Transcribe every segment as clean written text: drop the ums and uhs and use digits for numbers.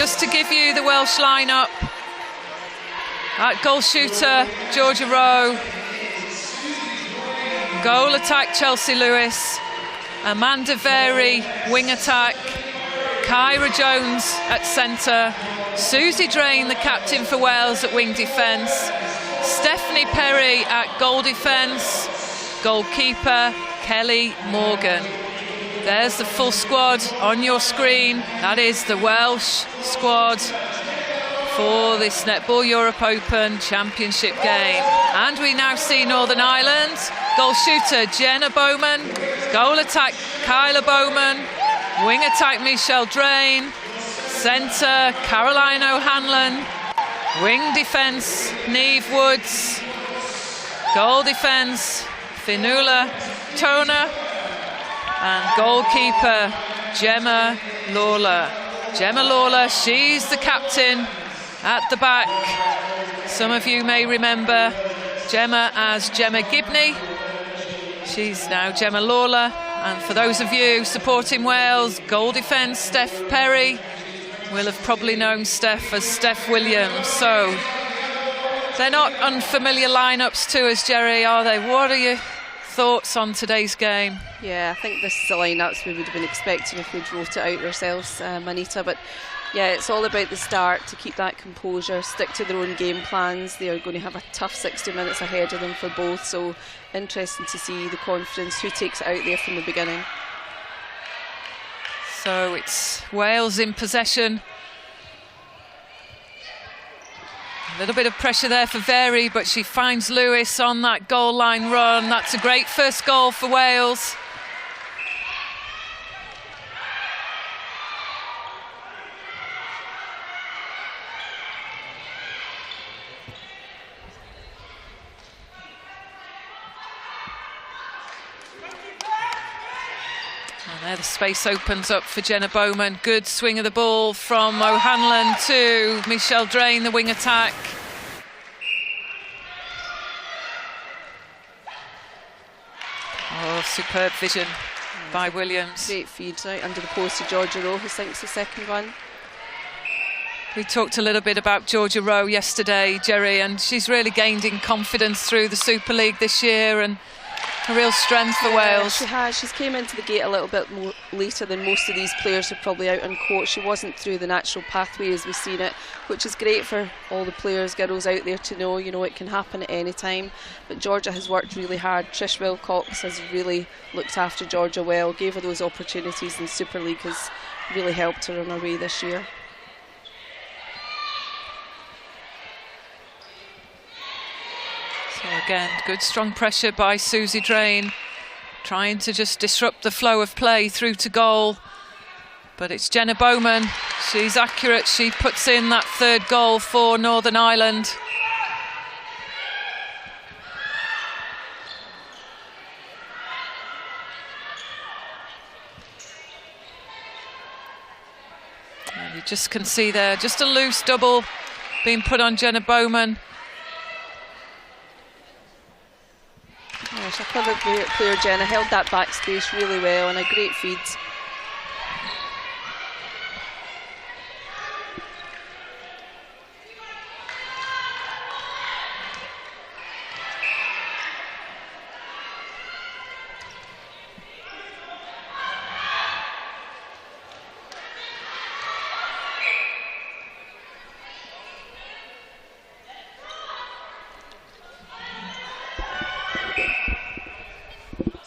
just to give you the Welsh lineup. At goal shooter, Georgia Rowe. Goal attack, Chelsea Lewis. Amanda Very, wing attack. Kyra Jones at centre. Susie Drain, the captain for Wales, at wing defence. Stephanie Perry at goal defence. Goalkeeper, Kelly Morgan. There's the full squad on your screen. That is the Welsh squad for this Netball Europe Open Championship game. And we now see Northern Ireland. Goal shooter, Jenna Bowman. Goal attack, Kyla Bowman. Wing attack, Michelle Drain. Centre, Caroline O'Hanlon. Wing defence, Neve Woods. Goal defence, Finula Toner. And goalkeeper, Gemma Lawler. Gemma Lawler, she's the captain at the back. Some of you may remember Gemma as Gemma Gibney. She's now Gemma Lawler. And for those of you supporting Wales, goal defence, Steph Perry. Will have probably known Steph as Steph Williams. So they're not unfamiliar lineups to us, Jerry, are they? What are your thoughts on today's game? Yeah, I think this is the lineups we would have been expecting if we'd wrote it out ourselves, Anita. But yeah, it's all about the start, to keep that composure, stick to their own game plans. They are going to have a tough 60 minutes ahead of them for both. So interesting to see the confidence, who takes it out there from the beginning. So it's Wales in possession. A little bit of pressure there for Very, but she finds Lewis on that goal line run. That's a great first goal for Wales. And there the space opens up for Jenna Bowman. Good swing of the ball from O'Hanlon to Michelle Drain, the wing attack. Oh, superb vision by Williams. Great feed out under the post to Georgia Rowe, who sinks the second one. We talked a little bit about Georgia Rowe yesterday, Jerry, and she's really gained in confidence through the Super League this year, and a real strength for Wales. She has. She's came into the gate a little bit more later than most of these players who are probably out on court. She wasn't through the natural pathway as we've seen it, which is great for all the players, girls out there to know, it can happen at any time. But Georgia has worked really hard. Trish Wilcox has really looked after Georgia well, gave her those opportunities, and Super League has really helped her on her way this year. Again, good strong pressure by Susie Drain, trying to just disrupt the flow of play through to goal. But it's Jenna Bowman. She's accurate. She puts in that third goal for Northern Ireland. And you just can see there, just a loose double being put on Jenna Bowman. Yeah, she's a clever player, Jenna. Held that back space really well, and a great feed.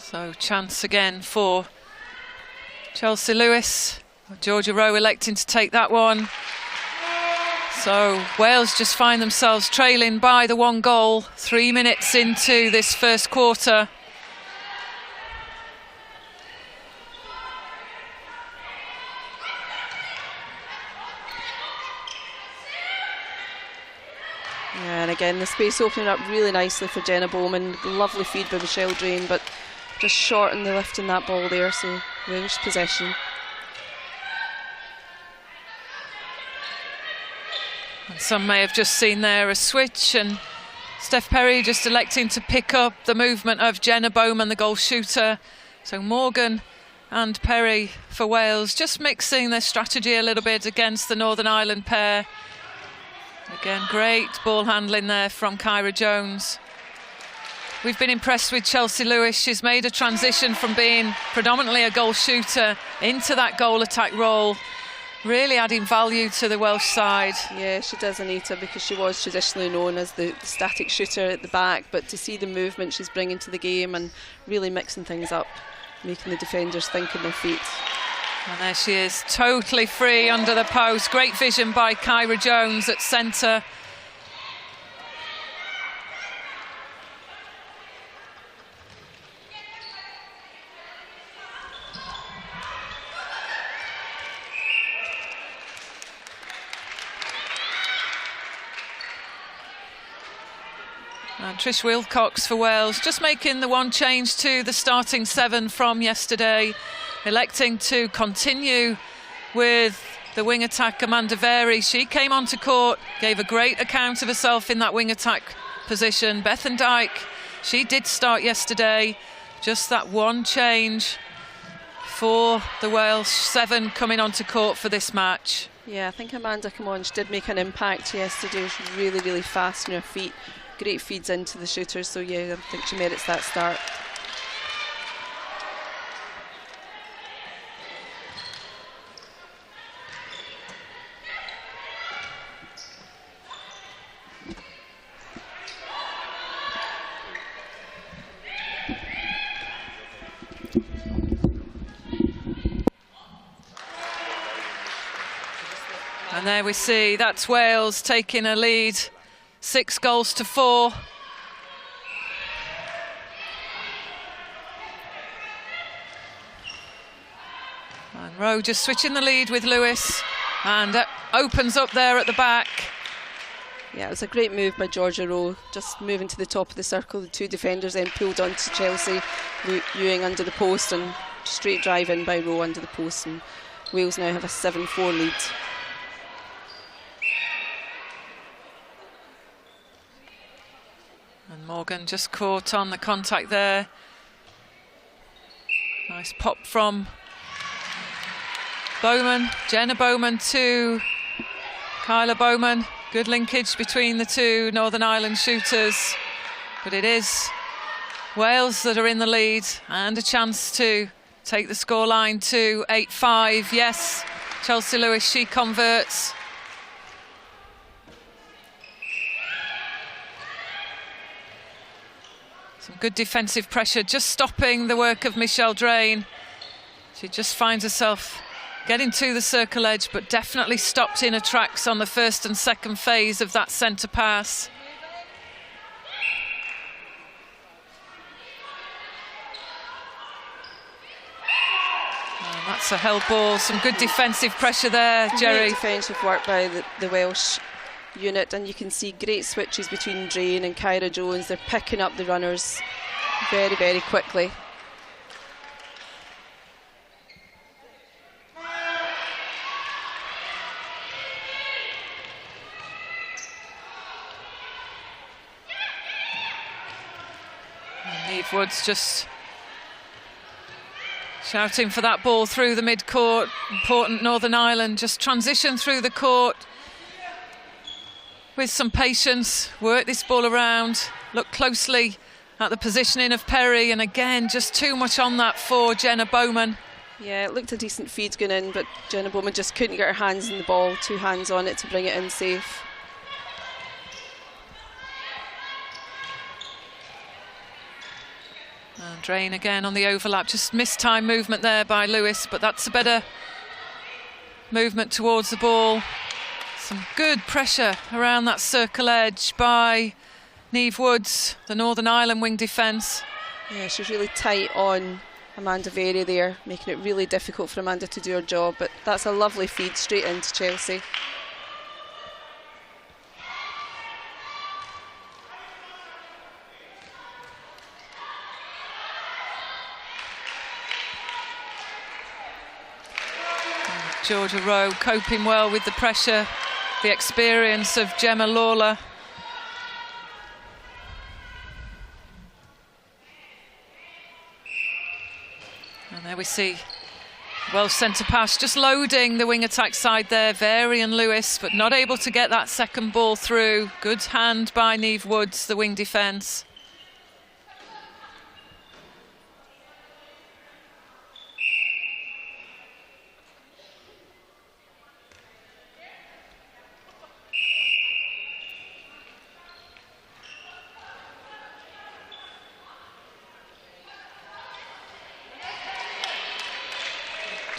So chance again for Chelsea Lewis. Georgia Rowe electing to take that one. So Wales just find themselves trailing by the one goal 3 minutes into this first quarter. Yeah, and again the space opening up really nicely for Jenna Bowman. Lovely feed by Michelle Drain, but just short in the lift in that ball there, so Welsh possession. And some may have just seen there a switch, and Steph Perry just electing to pick up the movement of Jenna Bowman, the goal shooter. So Morgan and Perry for Wales, just mixing their strategy a little bit against the Northern Ireland pair. Again, great ball handling there from Kyra Jones. We've been impressed with Chelsea Lewis. She's made a transition from being predominantly a goal shooter into that goal attack role, really adding value to the Welsh side. Yeah, she does, Anita, because she was traditionally known as the static shooter at the back, but to see the movement she's bringing to the game and really mixing things up, making the defenders think on their feet. And there she is, totally free under the post. Great vision by Kyra Jones at centre. And Trish Wilcox for Wales, just making the one change to the starting 7 from yesterday, electing to continue with the wing attack, Amanda Very. She came onto court, gave a great account of herself in that wing attack position. Bethan Dyke, she did start yesterday, just that one change for the Welsh 7 coming onto court for this match. Yeah, I think Amanda came on, she did make an impact yesterday. She's really, really fast on her feet. Great feeds into the shooters, so yeah, I think she merits that start. And there we see, that's Wales taking a lead, 6 goals to 4. And Rowe just switching the lead with Lewis, and opens up there at the back. Yeah, it was a great move by Georgia Rowe, just moving to the top of the circle. The 2 defenders then pulled onto Chelsea, Ewing under the post, and straight drive in by Rowe under the post, and Wales now have a 7-4 lead. And Morgan just caught on the contact there. Nice pop from Bowman, Jenna Bowman to Kyla Bowman. Good linkage between the 2 Northern Ireland shooters. But it is Wales that are in the lead, and a chance to take the scoreline to 8-5. Yes, Chelsea Lewis, she converts. Some good defensive pressure, just stopping the work of Michelle Drain. She just finds herself getting to the circle edge, but definitely stopped in her tracks on the first and second phase of that centre pass. And that's a held ball, some good defensive pressure there, Jerry. Great defensive work by the Welsh unit, and you can see great switches between Drain and Kyra Jones. They're picking up the runners very, very quickly. And Neve Woods just shouting for that ball through the mid-court. Important Northern Ireland just transition through the court with some patience, work this ball around, look closely at the positioning of Perry, and again just too much on that for Jenna Bowman. Yeah, it looked a decent feed going in, but Jenna Bowman just couldn't get her hands on the ball, 2 hands on it to bring it in safe. And Drain again on the overlap, just missed time movement there by Lewis, but that's a better movement towards the ball. Some good pressure around that circle edge by Neve Woods, the Northern Ireland wing defence. Yeah, she's really tight on Amanda Very there, making it really difficult for Amanda to do her job, but that's a lovely feed straight into Chelsea. Georgia Rowe coping well with the pressure, the experience of Gemma Lawler. And there we see Welsh centre pass, just loading the wing attack side there, Vary and Lewis, but not able to get that second ball through. Good hand by Niamh Woods, the wing defence.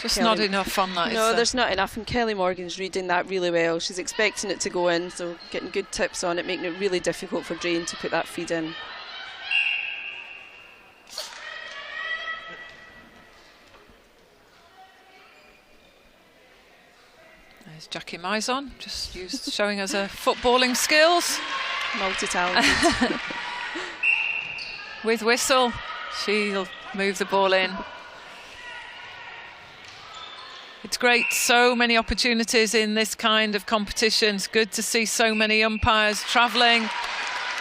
Just Kelly, not enough on that. No, there's not enough, and Kelly Morgan's reading that really well. She's expecting it to go in, so getting good tips on it, making it really difficult for Drain to put that feed in. There's Jackie Mizon, just showing us her footballing skills. Multi-talented. With whistle, she'll move the ball in. It's great, so many opportunities in this kind of competition. It's good to see so many umpires travelling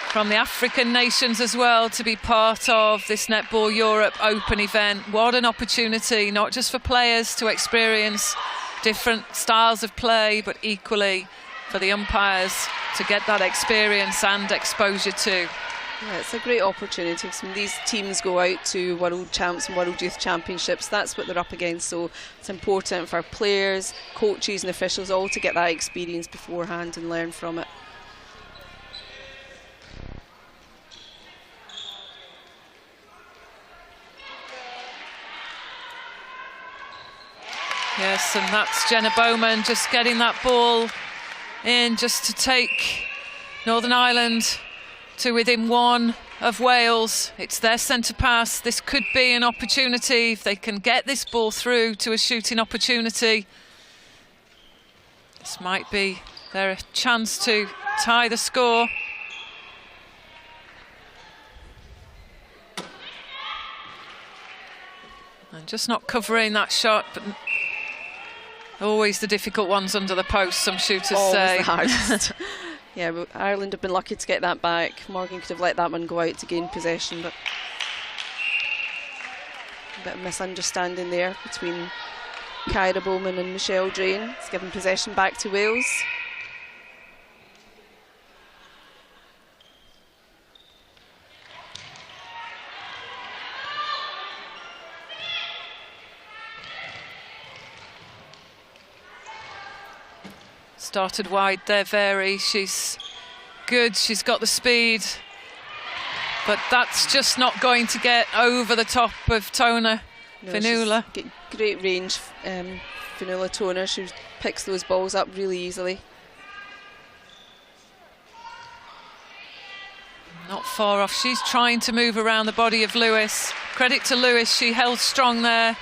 from the African nations as well to be part of this Netball Europe Open event. What an opportunity, not just for players to experience different styles of play, but equally for the umpires to get that experience and exposure too. Yeah, it's a great opportunity. When these teams go out to World Champs and World Youth Championships, that's what they're up against. So it's important for players, coaches and officials all to get that experience beforehand and learn from it. Yes, and that's Jenna Bowman just getting that ball in just to take Northern Ireland to within one of Wales. It's their centre pass. This could be an opportunity if they can get this ball through to a shooting opportunity. This might be their chance to tie the score. And just not covering that shot, but always the difficult ones under the post, some shooters say. The hardest. Yeah, but Ireland have been lucky to get that back. Morgan could have let that one go out to gain possession, but a bit of misunderstanding there between Kyra Bowman and Michelle Drain. It's given possession back to Wales. Started wide there, Vary. She's good, she's got the speed, but that's just not going to get over the top of Tona Fionnuala. Great range, Fionnuala Tona. She picks those balls up really easily. Not far off. She's trying to move around the body of Lewis. Credit to Lewis, she held strong there.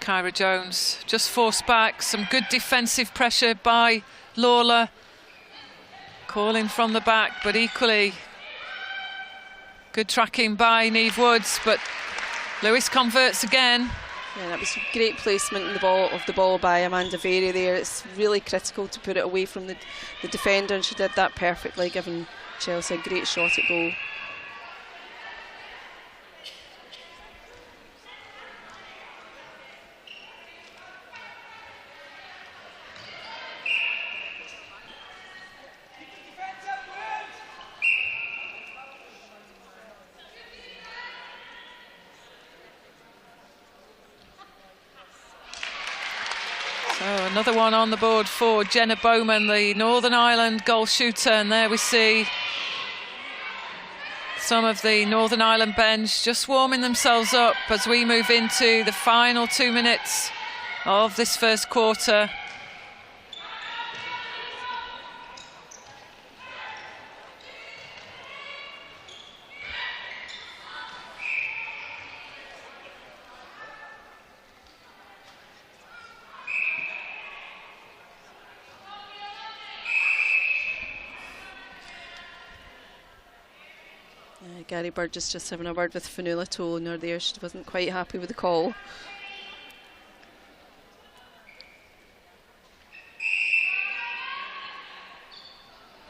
Kyra Jones just forced back, some good defensive pressure by Lawler, calling from the back, but equally good tracking by Niamh Woods, but Lewis converts again. Yeah, that was great placement in the ball by Amanda Vary there. It's really critical to put it away from the defender, and she did that perfectly, giving Chelsea a great shot at goal. Another one on the board for Jenna Bowman, the Northern Ireland goal shooter, and there we see some of the Northern Ireland bench just warming themselves up as we move into the final 2 minutes of this first quarter. Gary Burgess just having a word with Fanula Toner there. She wasn't quite happy with the call.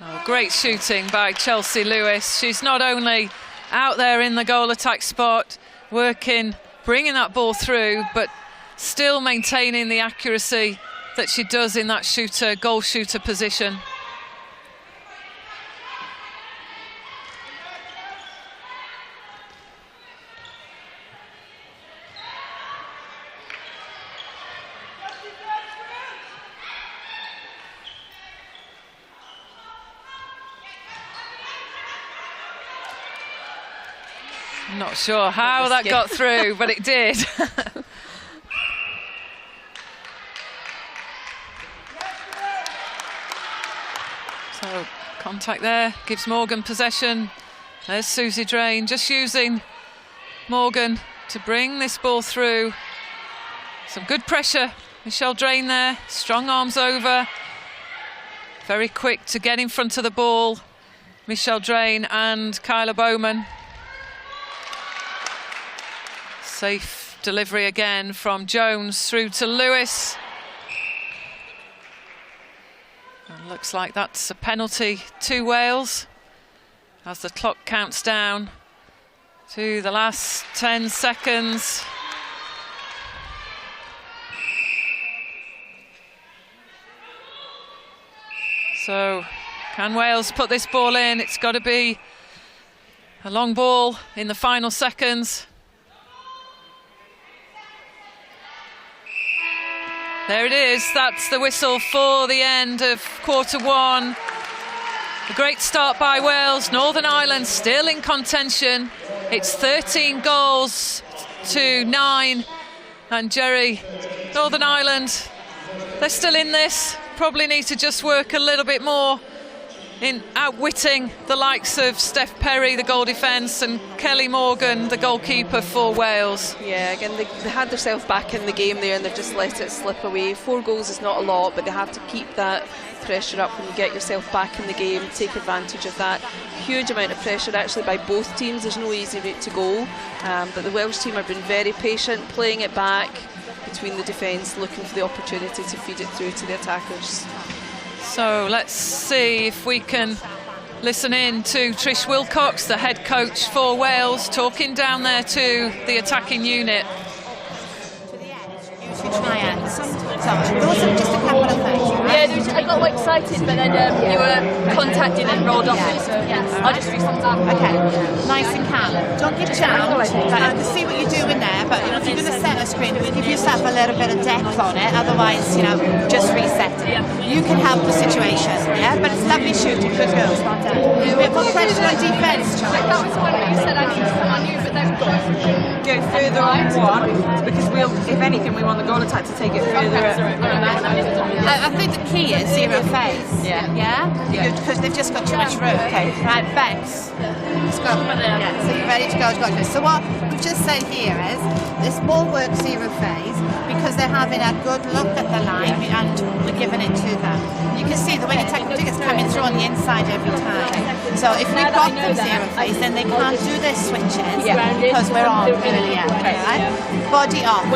Oh, great shooting by Chelsea Lewis. She's not only out there in the goal attack spot, working, bringing that ball through, but still maintaining the accuracy that she does in that shooter, goal shooter position. I'm not sure how that got through, but it did. So contact there, gives Morgan possession. There's Susie Drain, just using Morgan to bring this ball through. Some good pressure. Michelle Drain there, strong arms over. Very quick to get in front of the ball. Michelle Drain and Kyla Bowman. Safe delivery again from Jones through to Lewis. And looks like that's a penalty to Wales as the clock counts down to the last 10 seconds. So can Wales put this ball in? It's got to be a long ball in the final seconds. There it is, that's the whistle for the end of quarter-1. A great start by Wales. Northern Ireland still in contention. It's 13 goals to 9. And Jerry, Northern Ireland, they're still in this. Probably need to just work a little bit more in outwitting the likes of Steph Perry, the goal defence, and Kelly Morgan, the goalkeeper for Wales. Yeah, again, they had themselves back in the game there and they've just let it slip away. 4 goals is not a lot, but they have to keep that pressure up when you get yourself back in the game, take advantage of that. Huge amount of pressure actually by both teams. There's no easy route to goal, but the Welsh team have been very patient, playing it back between the defence, looking for the opportunity to feed it through to the attackers. So let's see if we can listen in to Trish Wilcox, the head coach for Wales, talking down there to the attacking unit. Triads. So those are just a couple of things. Right? Yeah, I got excited, but then you were contacted and rolled off it, so I'll just restart that. Okay, nice and calm. Don't get jammed. I can see what you're doing there, but if you're going to set a screen, give yourself a little bit of depth on it, otherwise, just reset it. You can help the situation, yeah? But it's lovely shooting, good girls, well done. A bit more pressure on defence, Charles. That was when you said I need to come on you, but then go further on one, because if anything, we want the goal attack to take it further. I think the key is zero phase. Yeah? Because they've just got too much room. Okay. Right, Bex. Let's go. Yeah, so you're ready to go. So what we've just said here is this ball works zero phase because they're having a good look at the line and we're giving it to them. You can see the way you take the it's coming through on the inside every time. So if we've got them zero phase, then they can't do their switches because we're on really right? Body off.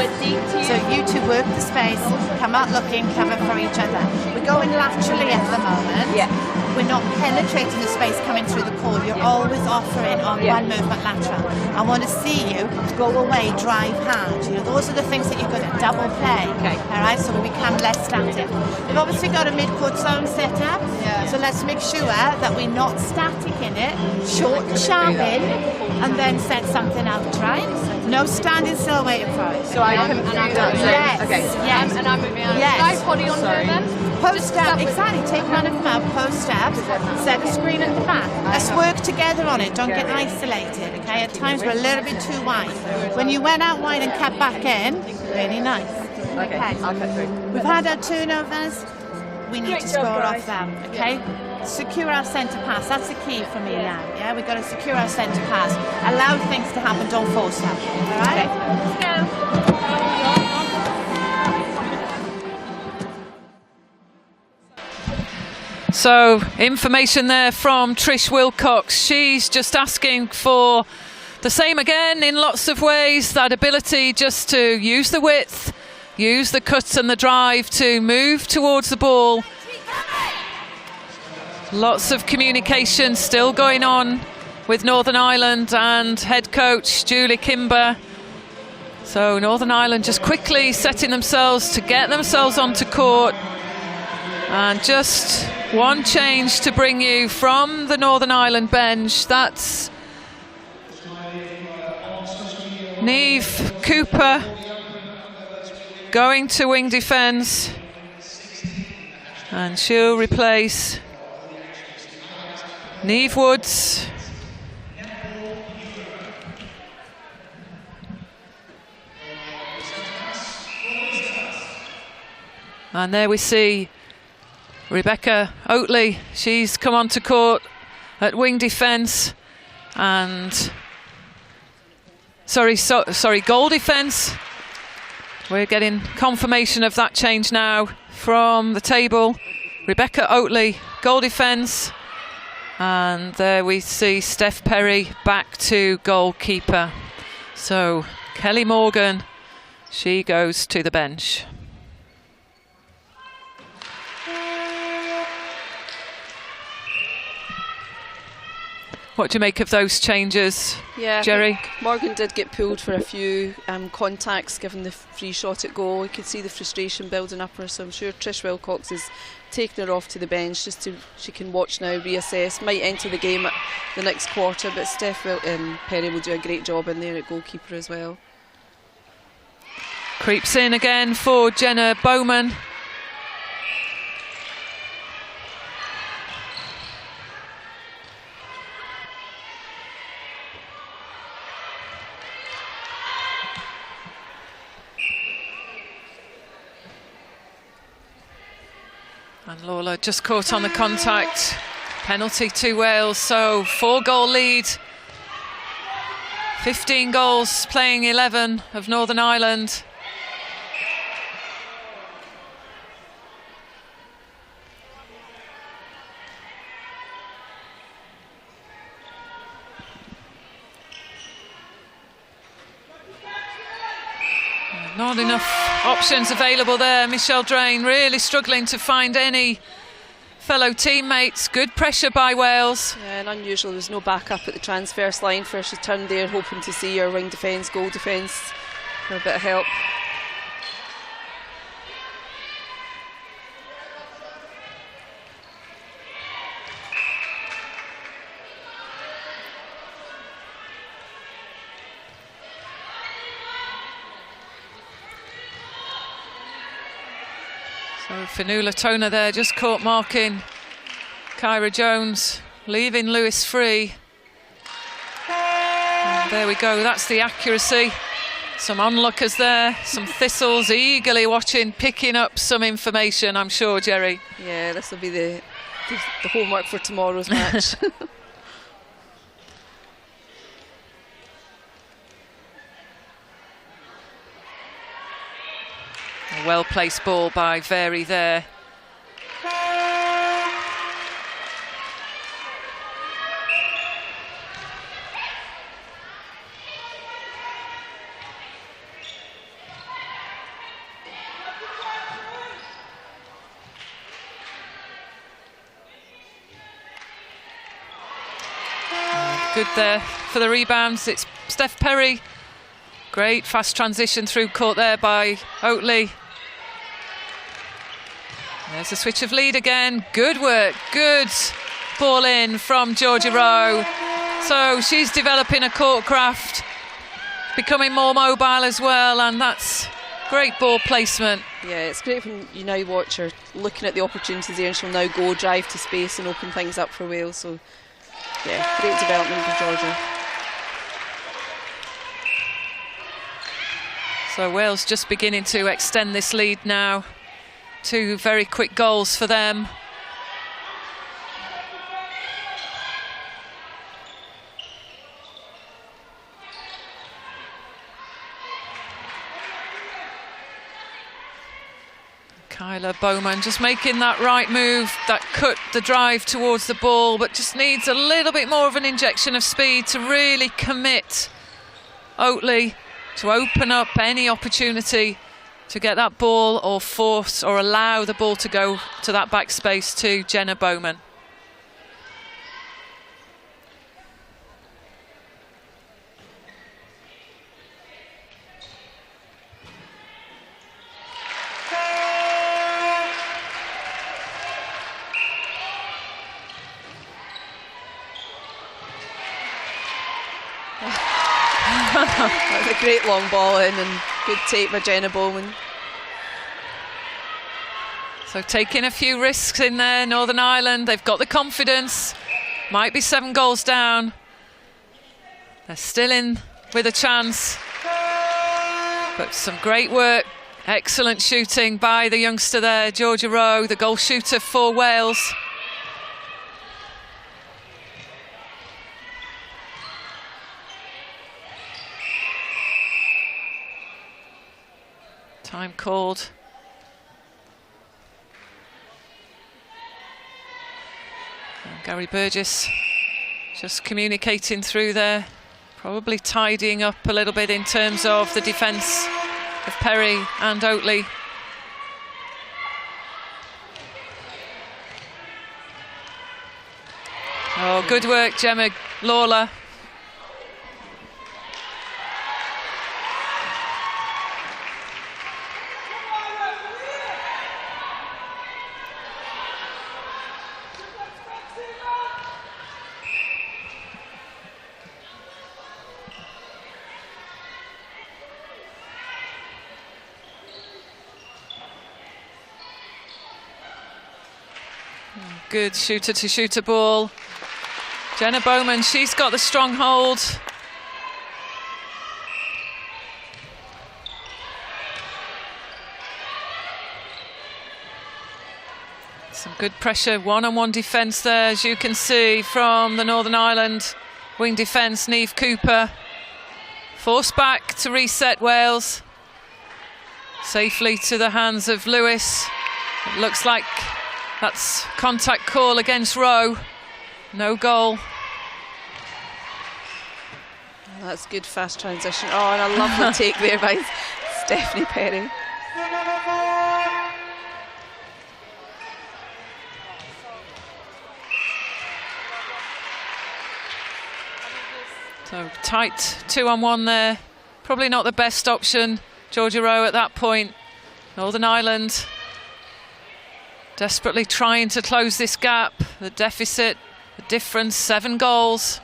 So you two work the space, come out looking, cover for each other. We're going laterally at the moment. We're not penetrating the space coming through the core. You're always offering on one movement lateral. I want to see you go away, drive hard. Those are the things that you're good at. Double play. All right, so we become less static. We've obviously got a mid-court zone set up. So let's make sure that we're not static in it. Short, sharp in, and then set something out, right? No standing still waiting for it. So I can do that. Yes. Okay. Yes. and I'm moving on. Yes. Nice body on her then. Post up, exactly. Take one of them out, post up, set a screen at the back. Let's work together on it, don't get isolated, okay? At times we're a little bit too wide. When you went out wide and cut back in, really nice. Okay, I'll cut through. We've had our turnovers, we need to score off them, okay? Secure our centre pass, that's the key for me now, yeah? We've got to secure our centre pass. Allow things to happen, don't force them, all right? Let's go. So information there from Trish Wilcox. She's just asking for the same again in lots of ways, that ability just to use the width, use the cut and the drive to move towards the ball. Lots of communication still going on with Northern Ireland and head coach Julie Kimber. So Northern Ireland just quickly setting themselves to get themselves onto court. And just one change to bring you from the Northern Ireland bench. That's Niamh Cooper going to wing defence, and she'll replace Niamh Woods. And there we see Rebecca Oatley. She's come onto court at wing defence, and goal defence. We're getting confirmation of that change now from the table. Rebecca Oatley, goal defence. And there we see Steph Perry back to goalkeeper. So Kelly Morgan, she goes to the bench. What do you make of those changes, Jerry? Morgan did get pulled for a few contacts given the free shot at goal. You could see the frustration building up her, so I'm sure Trish Wilcox is taking her off to the bench just so she can watch now, reassess. Might enter the game at the next quarter, but Steph Perry will do a great job in there at goalkeeper as well. Creeps in again for Jenna Bowman. And Lawler just caught on the contact. Penalty to Wales, so 4-goal lead. 15 goals, playing 11 of Northern Ireland. Not enough options available there. Michelle Drain really struggling to find any fellow teammates. Good pressure by Wales. Yeah, and unusual, there was no backup at the transverse line for her. She turned there hoping to see her wing defence, goal defence for a bit of help. So Fionnuala Tona there just caught marking Kyra Jones, leaving Lewis free. And there we go, that's the accuracy. Some onlookers there, some thistles eagerly watching, picking up some information, I'm sure, Jerry. Yeah, this will be the homework for tomorrow's match. A well-placed ball by Very there. Good there for the rebounds. It's Steph Perry. Great fast transition through court there by Oatley. There's a switch of lead again. Good work. Good ball in from Georgia Rowe. So she's developing a court craft, becoming more mobile as well, and that's great ball placement. Yeah, it's great when you now watch her looking at the opportunities there, and she'll now go drive to space and open things up for Wales. So yeah, great development for Georgia. So Wales just beginning to extend this lead now. 2 very quick goals for them. Kyla Bowman just making that right move, that cut the drive towards the ball, but just needs a little bit more of an injection of speed to really commit Oatley to open up any opportunity to get that ball or force or allow the ball to go to that back space to Jenna Bowman. That was a great long ball in and good take by Jenna Bowman. So taking a few risks in there, Northern Ireland. They've got the confidence. Might be 7 goals down. They're still in with a chance. But some great work. Excellent shooting by the youngster there, Georgia Rowe, the goal shooter for Wales. Time called. And Gary Burgess just communicating through there, probably tidying up a little bit in terms of the defence of Perry and Oatley. Oh, good work, Gemma Lawler. Good shooter-to-shooter ball. Jenna Bowman, she's got the strong hold. Some good pressure, one-on-one defence there, as you can see from the Northern Ireland wing defence. Niamh Cooper forced back to reset Wales. Safely to the hands of Lewis. It looks like that's contact call against Rowe. No goal. That's good fast transition. Oh, and a lovely take there by Stephanie Perry. So tight 2-on-1 there. Probably not the best option. Georgia Rowe at that point. Northern Ireland desperately trying to close this gap. The deficit, the difference, 7 goals.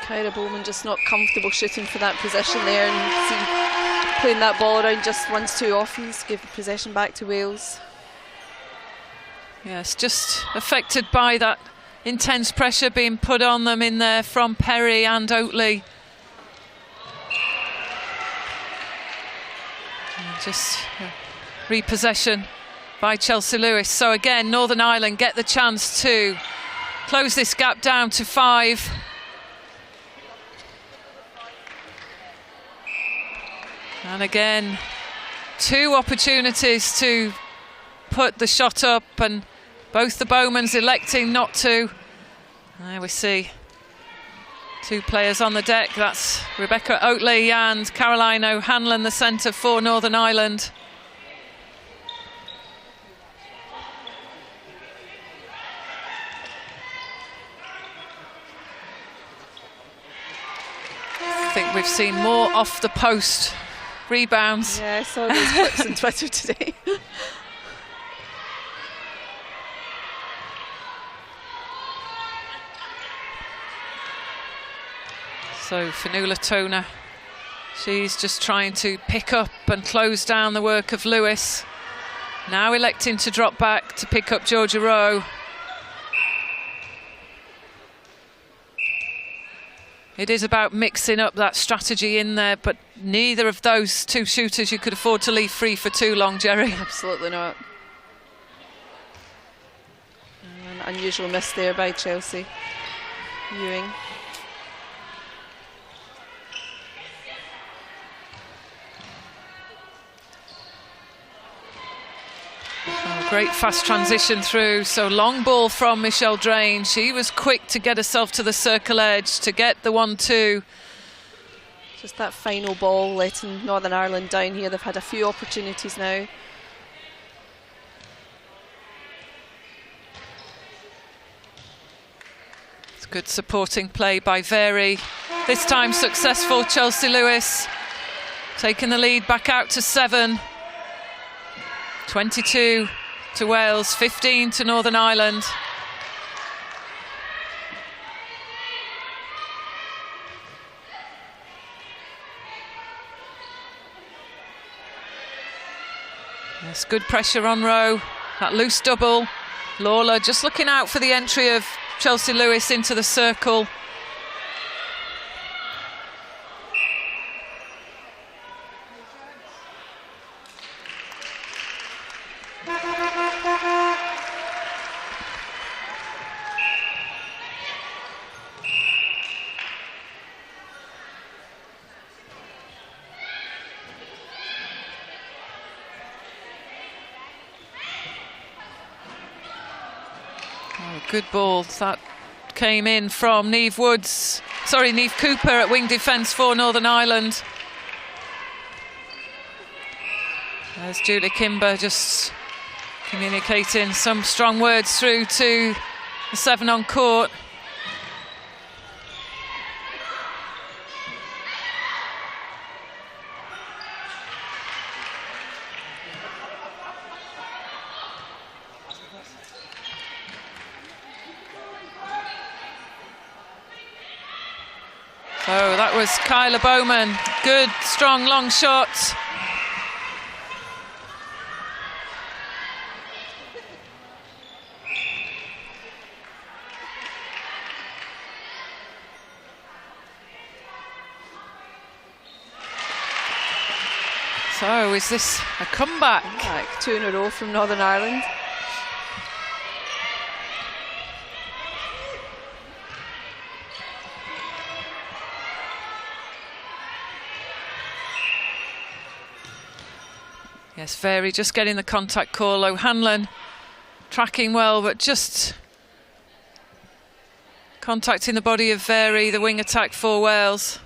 Kyra Bowman just not comfortable shooting for that position there, and see playing that ball around just once too often to give the possession back to Wales. Yes, just affected by that intense pressure being put on them in there from Perry and Oatley. And just repossession by Chelsea Lewis. So again, Northern Ireland get the chance to close this gap down to 5. And again, 2 opportunities to put the shot up, and both the Bowmans electing not to. There we see 2 players on the deck. That's Rebecca Oatley and Caroline O'Hanlon, the centre for Northern Ireland. I think we've seen more off the post rebounds. Yeah, I saw those clips on Twitter today. So Fionnuala Toner, she's just trying to pick up and close down the work of Lewis. Now electing to drop back to pick up Georgia Rowe. It is about mixing up that strategy in there, but neither of those two shooters you could afford to leave free for too long, Jerry. Absolutely not. An unusual miss there by Chelsea. Ewing. Oh, great fast transition through. So long ball from Michelle Drain. She was quick to get herself to the circle edge to get the 1-2. Just that final ball letting Northern Ireland down here. They've had a few opportunities now. It's good supporting play by Very. This time successful. Chelsea Lewis taking the lead back out to 7. 22 to Wales, 15 to Northern Ireland. Yes, good pressure on Rowe. That loose double. Lawler just looking out for the entry of Chelsea Lewis into the circle. Good ball. That came in from Niamh Cooper at wing defence for Northern Ireland. There's Julie Kimber just communicating some strong words through to the 7 on court. So that was Kyla Bowman. Good, strong, long shot. So is this a comeback? Comeback, 2 in a row from Northern Ireland. Yes, Very just getting the contact call. O'Hanlon tracking well, but just contacting the body of Very, the wing attack for Wales.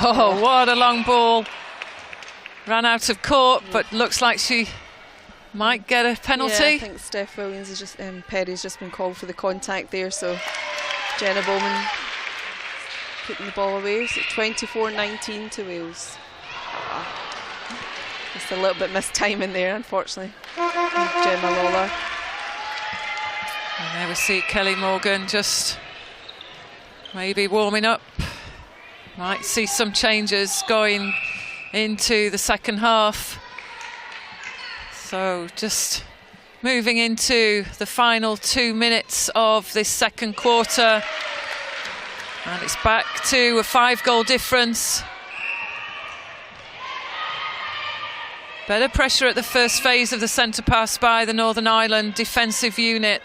Oh, what a long ball. Ran out of court, but looks like she might get a penalty. Yeah, I think Steph Williams has just, Perry's just been called for the contact there, so Jenna Bowman putting the ball away. So 24-19 to Wales. Just a little bit missed timing there, unfortunately. Gemma Lawler. And there we see Kelly Morgan just maybe warming up. Might see some changes going into the second half. So just moving into the final 2 minutes of this second quarter. And it's back to a 5-goal difference. Better pressure at the first phase of the centre pass by the Northern Ireland defensive unit.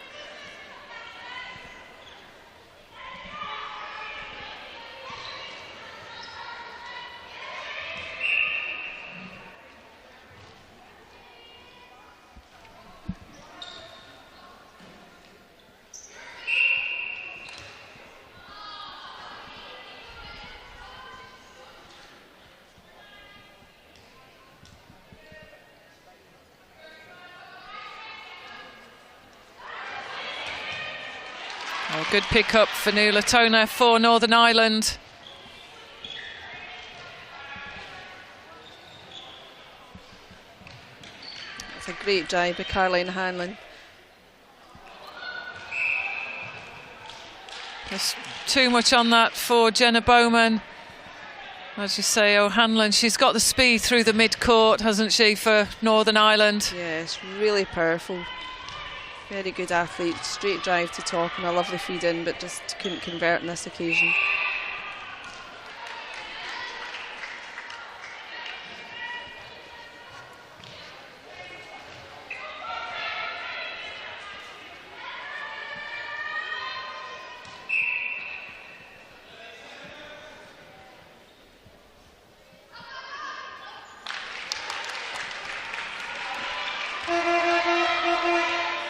Oh, good pick up for Nuala Tona for Northern Ireland. It's a great drive by Caroline Hanlon. There's too much on that for Jenna Bowman. As you say, O'Hanlon, she's got the speed through the mid-court, hasn't she, for Northern Ireland? Yeah, it's really powerful. Very good athlete, straight drive to top and a lovely feed in, but just couldn't convert on this occasion.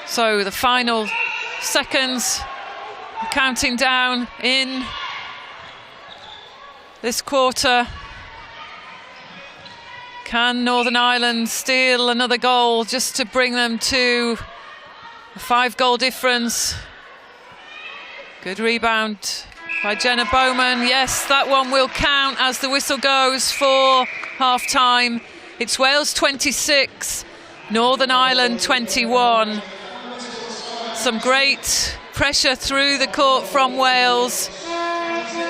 So the final seconds, counting down in this quarter. Can Northern Ireland steal another goal just to bring them to a 5-goal difference? Good rebound by Jenna Bowman. Yes, that one will count as the whistle goes for half-time. It's Wales 26, Northern Ireland 21. Some great pressure through the court from Wales.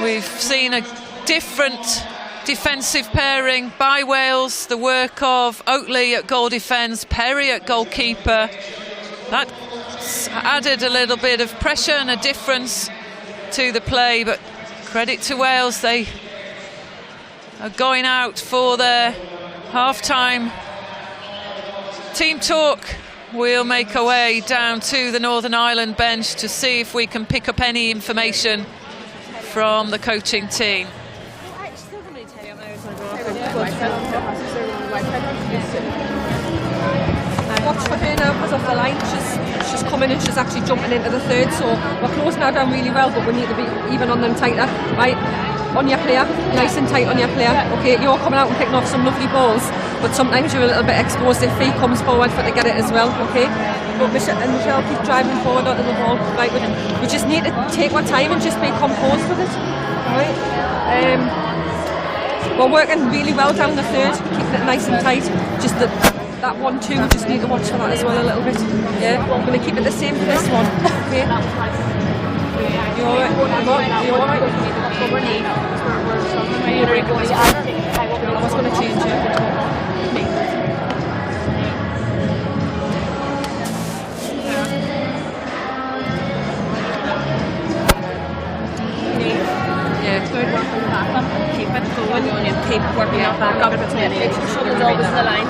We've seen a different defensive pairing by Wales. The work of Oatley at goal defence, Perry at goalkeeper. That's added a little bit of pressure and a difference to the play, but credit to Wales. They are going out for their half-time team talk. We'll make our way down to the Northern Ireland bench to see if we can pick up any information from the coaching team. Watch for her now because of the line. She's coming and she's actually jumping into the third, so we're closing her down really well, but we need to be even on them tighter. Right, on your player, nice and tight on your player. Okay, you're coming out and picking off some lovely balls, but sometimes you're a little bit exposed if feet comes forward for to get it as well. Okay, but Michelle keep driving forward onto the ball. Right, we just need to take our time and just be composed with it. Right, we're working really well down the third, keeping it nice and tight. Just that 1-2, we just need to watch for that as well a little bit. Yeah, we're going to keep it the same for this one. Okay. You alright? You alright? I was going to change it. Good work on the back up. Keep it going and keep working on back up. Make sure shoulders always in the line.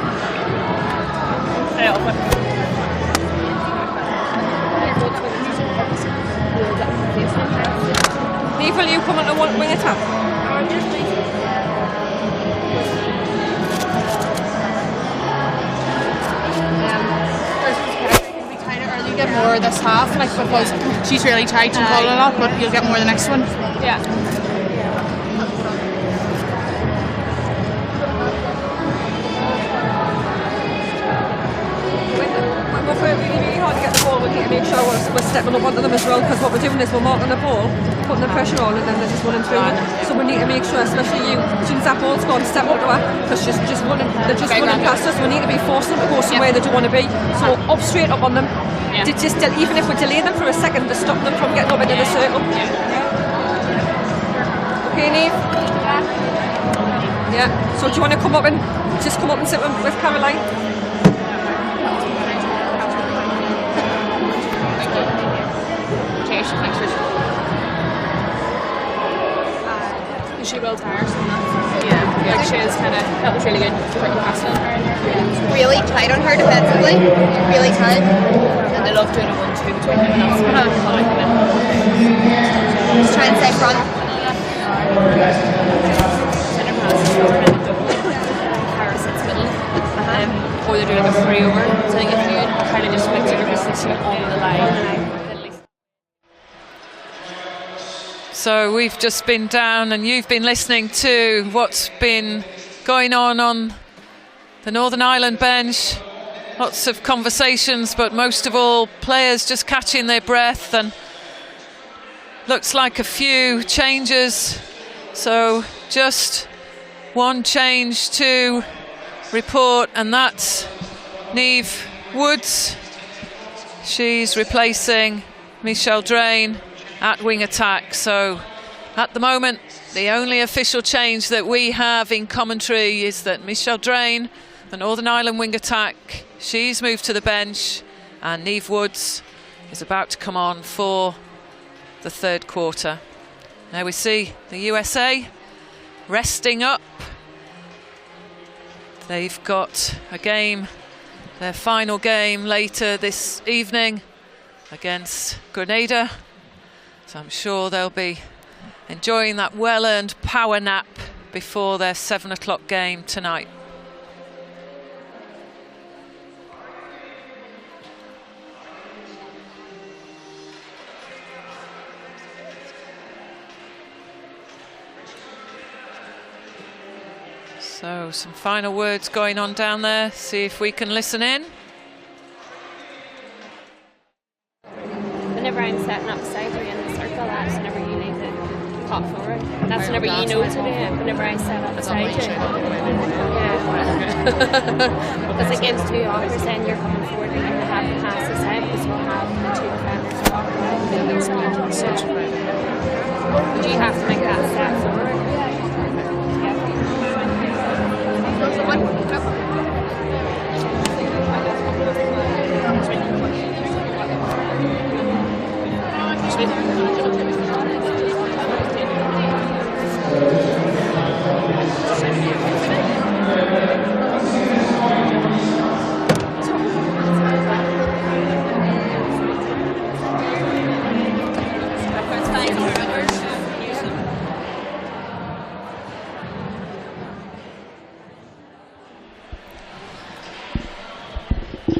Stay off it. Neve, will you come on the wing attack? You get more this half, like, because she's really tight and calling a lot, but you'll get more the next one. Yeah. When we're really, really hard to get the ball, we need to make sure we're stepping up onto them as well, because what we're doing is we're marking the ball, putting the pressure on, and then they're just running through it. So we need to make sure, especially you, as soon as that ball's gone, step up to her, because they're just running past us. We need to be forcing them to go somewhere they don't want to be. So up straight up on them. Yeah. Even if we delay them for a second, to stop them from getting up into the circle. Okay, Neve? Yeah. So do you want to come up and sit with Caroline? Is she well tired? Yeah. Like she is that was really good. Really tight on her defensively. Really tight. And they love doing a 1-2 between them. That's kind of how I come in. Just try and stay front. Center pass is kind of double. Cara sits middle. Or they're doing like a free over. So I think if you kind of just mix it over 60 on the line. So we've just been down and you've been listening to what's been going on the Northern Ireland bench. Lots of conversations, but most of all players just catching their breath, and looks like a few changes. So just one change to report, and that's Neve Woods. She's replacing Michelle Drain. at wing attack. So at the moment, the only official change that we have in commentary is that Michelle Drain, the Northern Ireland wing attack, she's moved to the bench, and Niamh Woods is about to come on for the third quarter. Now we see the USA resting up. They've got a game, their final game later this evening against Grenada. So I'm sure they'll be enjoying that well-earned power nap before their 7 o'clock game tonight. So some final words going on down there. See if we can listen in. Whenever I'm setting up beside you in the circle, that's whenever you need to pop forward. That's whenever you know to do it. Whenever I set up beside you. Yeah. Because it gives 2 offers, then you're coming forward and you have to pass this out because you have the 2 defenders. But you have to make that step forward.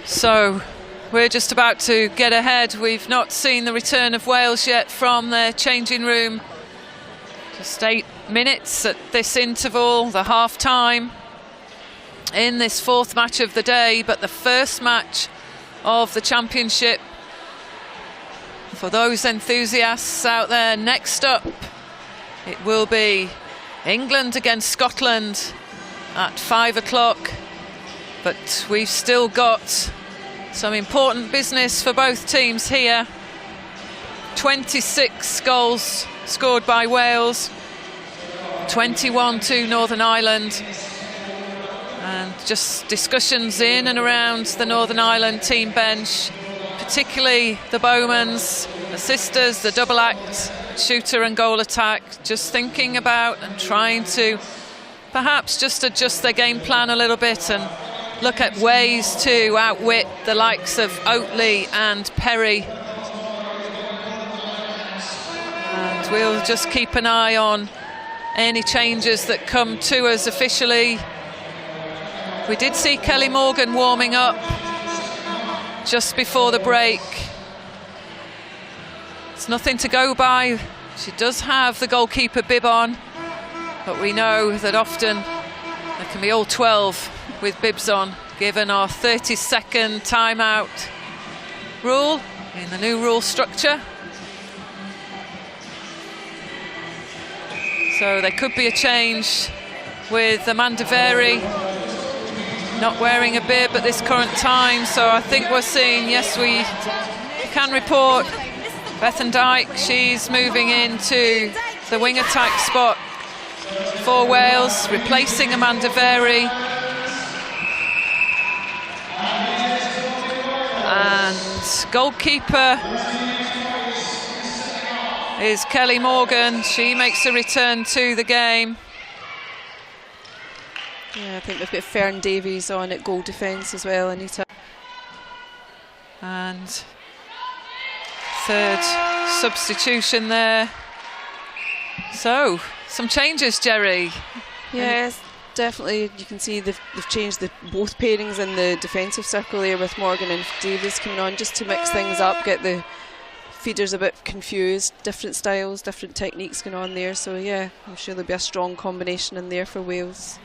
So we're just about to get ahead. We've not seen the return of Wales yet from their changing room. Just 8 minutes at this interval, the half time in this fourth match of the day, but the first match of the championship. For those enthusiasts out there, next up it will be England against Scotland at 5 o'clock. But we've still got some important business for both teams here. 26 goals scored by Wales, 21 to Northern Ireland, and just discussions in and around the Northern Ireland team bench, particularly the Bowmans, the sisters, the double act, shooter and goal attack, just thinking about and trying to perhaps just adjust their game plan a little bit and look at ways to outwit the likes of Oatley and Perry. And we'll just keep an eye on any changes that come to us officially. We did see Kelly Morgan warming up just before the break. It's nothing to go by. She does have the goalkeeper bib on, but we know that often there can be all 12 with bibs on, given our 30-second timeout rule in the new rule structure. So there could be a change with Amanda Very not wearing a bib at this current time. So I think we're seeing, yes, we can report Bethan Dyke, she's moving into the wing attack spot for Wales, replacing Amanda Very. And goalkeeper is Kelly Morgan. She makes a return to the game. Yeah, I think we've got Fern Davies on at goal defence as well, Anita. And third substitution there. So, some changes, Jerry. Yes, definitely. You can see they've changed both pairings in the defensive circle there with Morgan and Davies coming on just to mix things up, get the feeders a bit confused, different styles, different techniques going on there. So yeah, I'm sure there'll be a strong combination in there for Wales.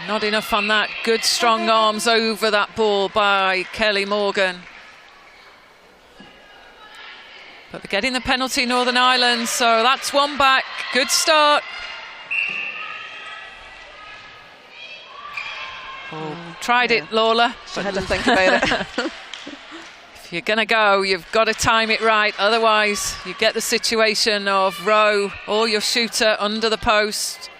Not enough on that. Good strong arms over that ball by Kelly Morgan. But they're getting the penalty, Northern Ireland, so that's one back. Good start. tried it, Lola. She had to think about it. If you're going to go, you've got to time it right. Otherwise, you get the situation of row or your shooter under the post.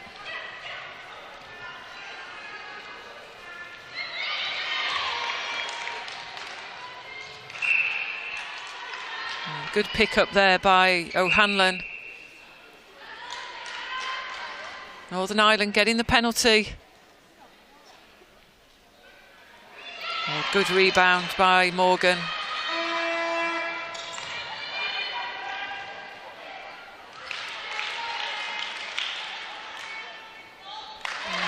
Good pick up there by O'Hanlon. Northern Ireland getting the penalty. Oh, good rebound by Morgan.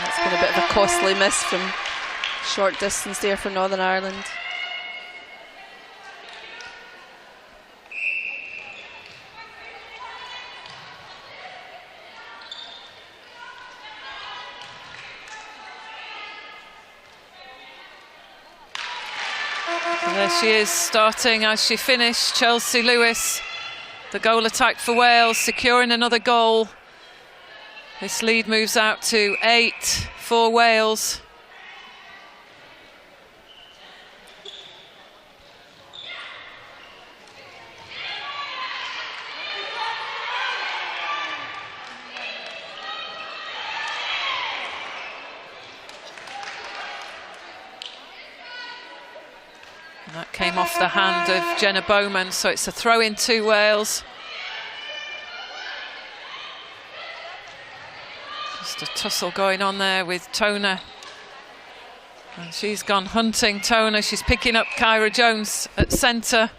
It's been a bit of a costly miss from short distance there for Northern Ireland. There she is, starting as she finished. Chelsea Lewis, the goal attack for Wales, securing another goal. This lead moves out to 8 for Wales. And that came off the hand of Jenna Bowman, so it's a throw in to Wales. Just a tussle going on there with Tona. And she's gone hunting Tona. She's picking up Kyra Jones at centre.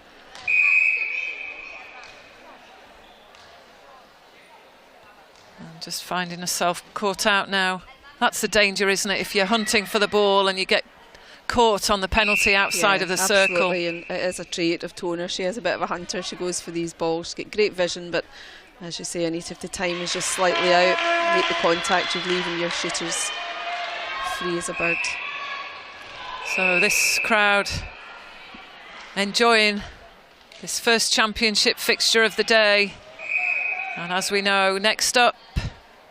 And just finding herself caught out now. That's the danger, isn't it? If you're hunting for the ball and you get caught on the penalty outside of the circle. And it is a trait of Tona. She is a bit of a hunter. She goes for these balls. She's got great vision, but as you say, Anita, if the time is just slightly out, make the contact, you're leaving your shooters free as a bird. So this crowd enjoying this first championship fixture of the day. And as we know, next up,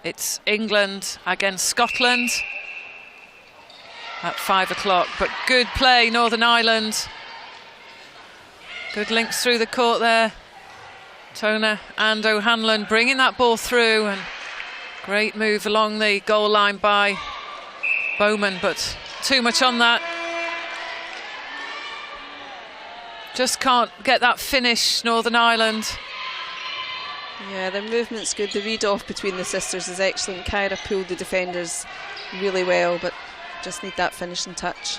it's England against Scotland at 5 o'clock. But good play, Northern Ireland. Good links through the court there. Tona and O'Hanlon bringing that ball through, and great move along the goal line by Bowman, but too much on that. Just can't get that finish, Northern Ireland. Yeah, their movement's good. The read off between the sisters is excellent. Kyra pulled the defenders really well, but just need that finishing touch.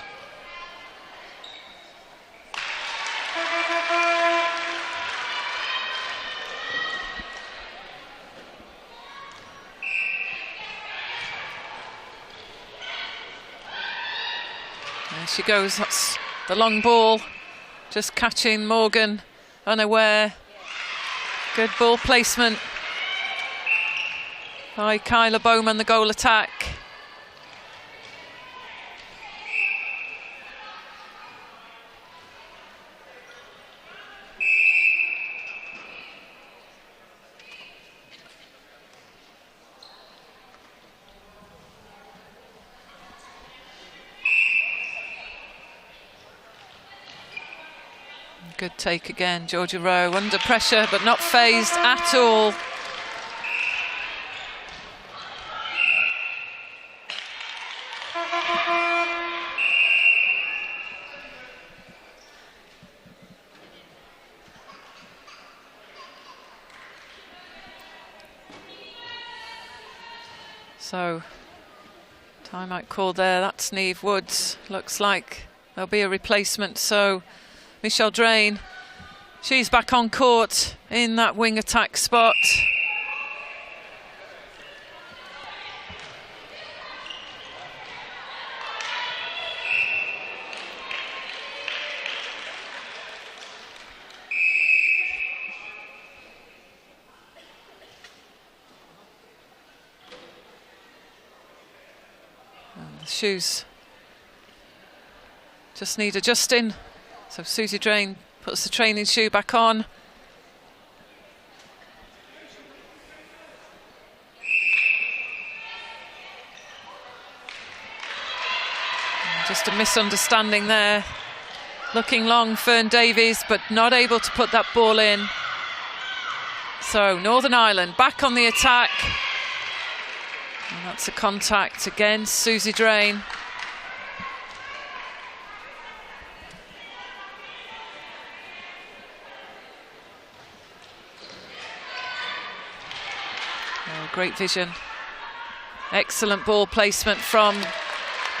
There she goes, that's the long ball, just catching Morgan unaware. Good ball placement by Kyla Bowman, the goal attack. Good take again, Georgia Rowe, under pressure but not phased at all. So, time out called there, that's Niamh Woods. Looks like there'll be a replacement, so Michelle Drain, she's back on court in that wing attack spot. And the shoes just need adjusting. So Susie Drain puts the training shoe back on. And Just a misunderstanding there. Looking long, Fern Davies, but not able to put that ball in. So Northern Ireland back on the attack. And that's a contact against Susie Drain. Oh, great vision. Excellent ball placement from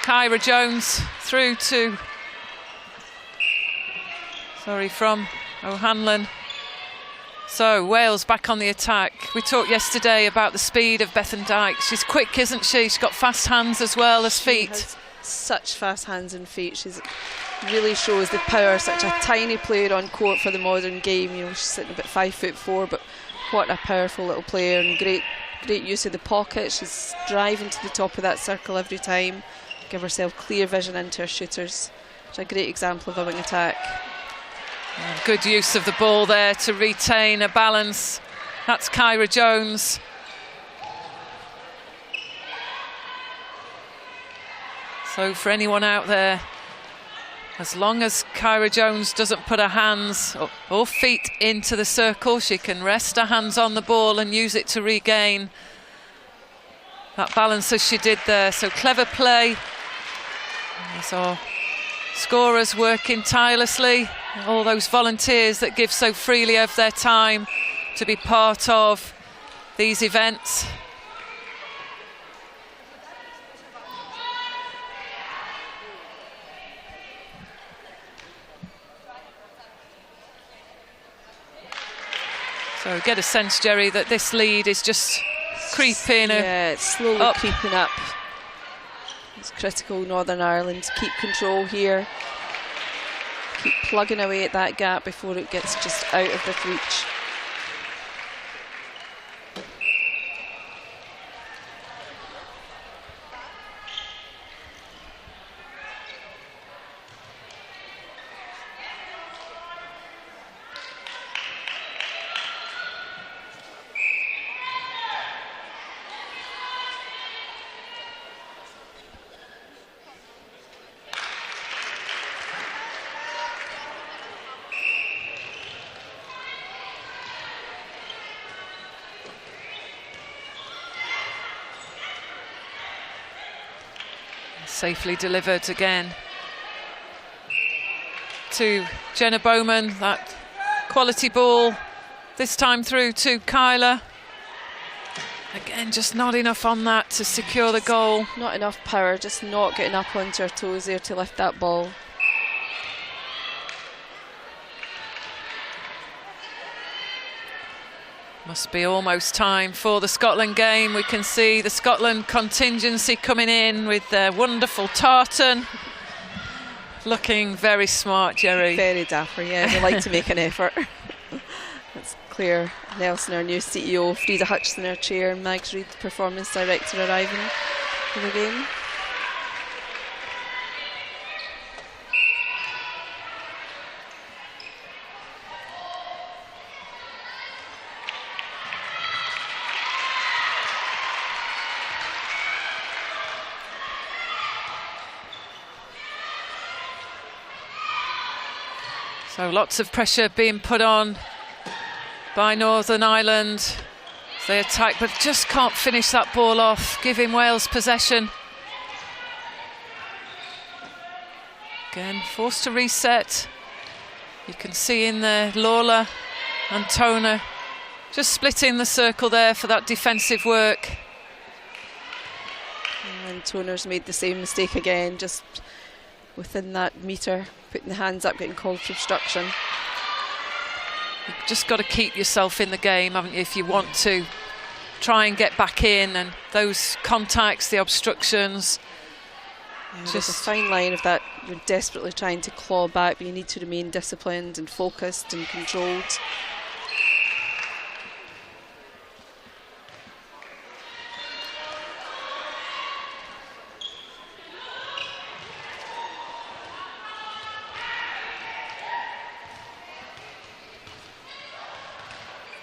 Kyra Jones through to, from O'Hanlon. So Wales back on the attack. We talked yesterday about the speed of Bethan Dyke. She's quick, isn't she? She's got fast hands as well as feet. She has such fast hands and feet. She's really shows the power. Such a tiny player on court for the modern game. You know, she's sitting about 5'4", but what a powerful little player, and great use of the pocket. She's driving to the top of that circle every time. Give herself clear vision into her shooters. It's a great example of a wing attack. And good use of the ball there to retain a balance. That's Kyra Jones. So for anyone out there, as long as Kyra Jones doesn't put her hands or feet into the circle, she can rest her hands on the ball and use it to regain that balance as she did there. So clever play. There's our scorers working tirelessly. All those volunteers that give so freely of their time to be part of these events. So get a sense, Jerry, that this lead is just creeping. Yeah, it's slowly up. Creeping up. It's critical, Northern Ireland, to keep control here. Keep plugging away at that gap before it gets just out of their reach. Safely delivered again to Jenna Bowman. That quality ball, this time through to Kyla. Again, just not enough on that to secure the goal. Not enough power, just not getting up onto her toes there to lift that ball. Must be almost time for the Scotland game. We can see the Scotland contingency coming in with their wonderful tartan. Looking very smart, Jerry. Very dapper, yeah. They like to make an effort. That's Claire Nelson, our new CEO, Frida Hutchison, our chair, and Mags Reid, the performance director, arriving for the game. So lots of pressure being put on by Northern Ireland. They attack but just can't finish that ball off, giving Wales possession. Again, forced to reset. You can see in there Lawler and Toner just splitting the circle there for that defensive work. And Toner's made the same mistake again, just within that metre, putting the hands up, getting called for obstruction. You've just got to keep yourself in the game, haven't you, if you want to try and get back in, and those contacts, the obstructions. There's a fine line of that. You're desperately trying to claw back, but you need to remain disciplined and focused and controlled.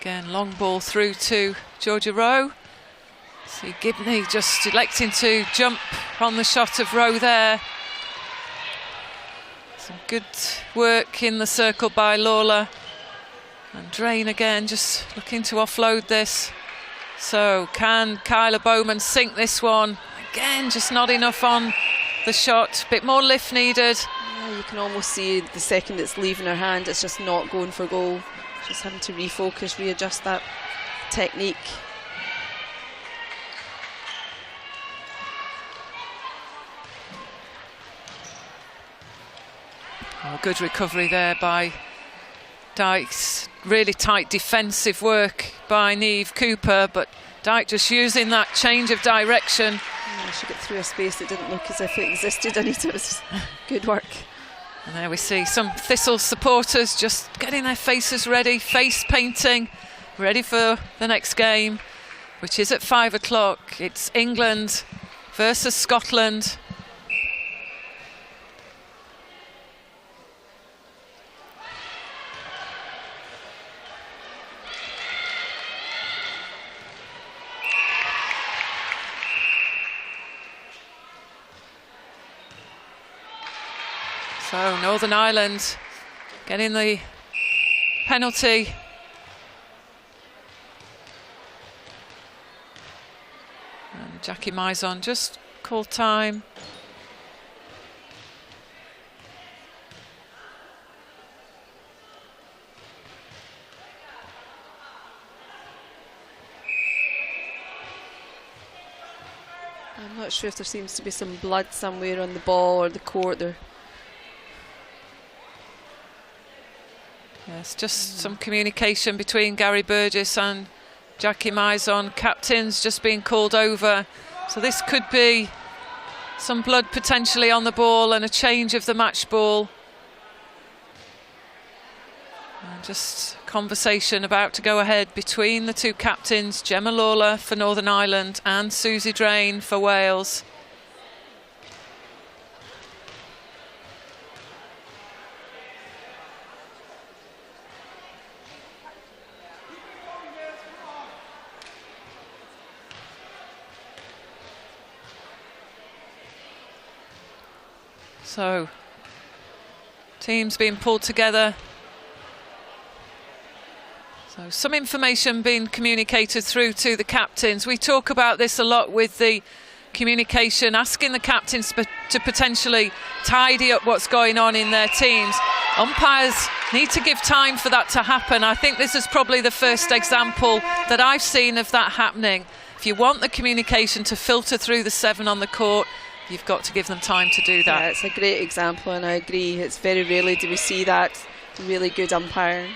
Again, long ball through to Georgia Rowe. See Gibney just electing to jump on the shot of Rowe there. Some good work in the circle by Lawler. And Drain again, just looking to offload this. So can Kyla Bowman sink this one? Again, just not enough on the shot. Bit more lift needed. Yeah, you can almost see the second it's leaving her hand, it's just not going for goal. Just having to refocus, readjust that technique. Oh, good recovery there by Dykes. Really tight defensive work by Niamh Cooper, but Dyke just using that change of direction. Yeah, she got through a space that didn't look as if it existed, Anita. It was good work. And there we see some Thistle supporters just getting their faces ready, face painting, ready for the next game, which is at 5 o'clock. It's England versus Scotland. So Northern Ireland getting the penalty. And Jackie Mizon just called time. I'm not sure if there seems to be some blood somewhere on the ball or the court there. Yes, just some communication between Gary Burgess and Jackie Mizon. Captain's just being called over. So this could be some blood potentially on the ball and a change of the match ball. And just conversation about to go ahead between the two captains, Gemma Lawler for Northern Ireland and Susie Drain for Wales. So, teams being pulled together. So some information being communicated through to the captains. We talk about this a lot with the communication, asking the captains to potentially tidy up what's going on in their teams. Umpires need to give time for that to happen. I think this is probably the first example that I've seen of that happening. If you want the communication to filter through the 7 on the court, you've got to give them time to do that. Yeah, it's a great example, and I agree. It's very rarely do we see that really good umpiring.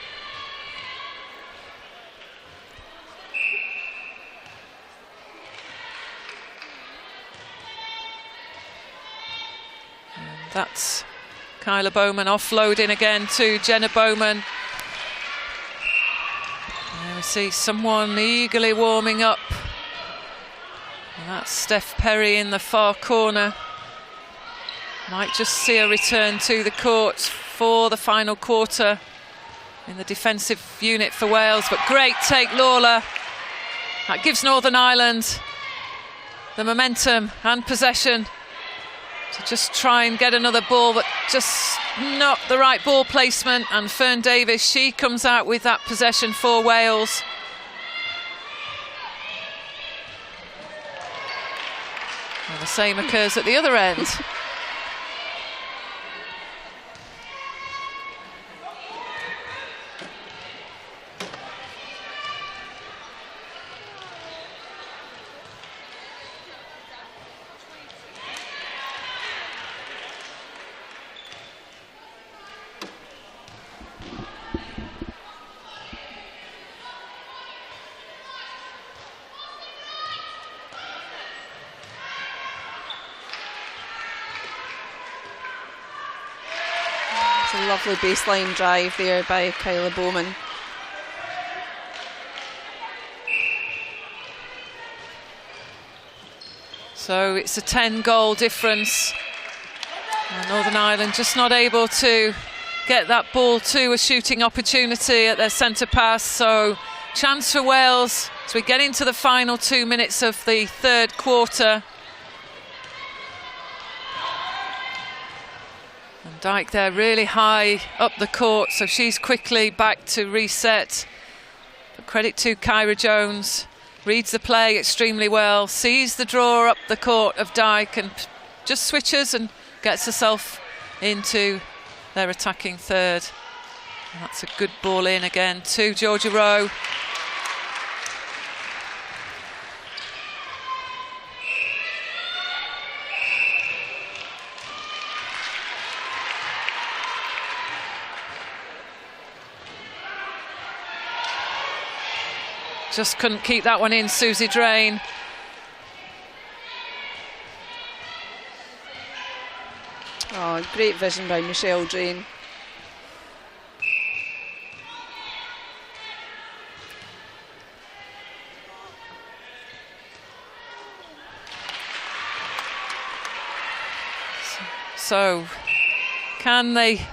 And that's Kyla Bowman offloading again to Jenna Bowman. There we see someone eagerly warming up. And that's Steph Perry in the far corner. Might just see a return to the court for the final quarter in the defensive unit for Wales. But great take, Lawler. That gives Northern Ireland the momentum and possession to just try and get another ball, but just not the right ball placement. And Fern Davis, she comes out with that possession for Wales. And the same occurs at the other end. It's a lovely baseline drive there by Kyla Bowman. So it's a 10-goal difference. And Northern Ireland just not able to get that ball to a shooting opportunity at their centre pass. So chance for Wales as we get into the final 2 minutes of the third quarter. And Dyke there really high up the court, so she's quickly back to reset. But credit to Kyra Jones, reads the play extremely well, sees the draw up the court of Dyke and just switches and gets herself into their attacking third. And that's a good ball in again to Georgia Rowe. Just couldn't keep that one in, Susie Drain. Oh, great vision by Michelle Drain. So, can they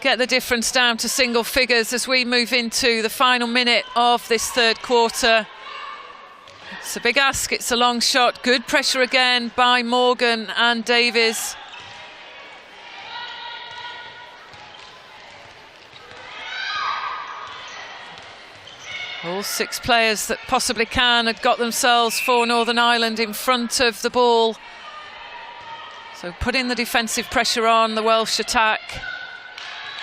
get the difference down to single figures as we move into the final minute of this third quarter? It's a big ask, it's a long shot. Good pressure again by Morgan and Davies. All 6 players that possibly can had got themselves for Northern Ireland in front of the ball. So putting the defensive pressure on the Welsh attack.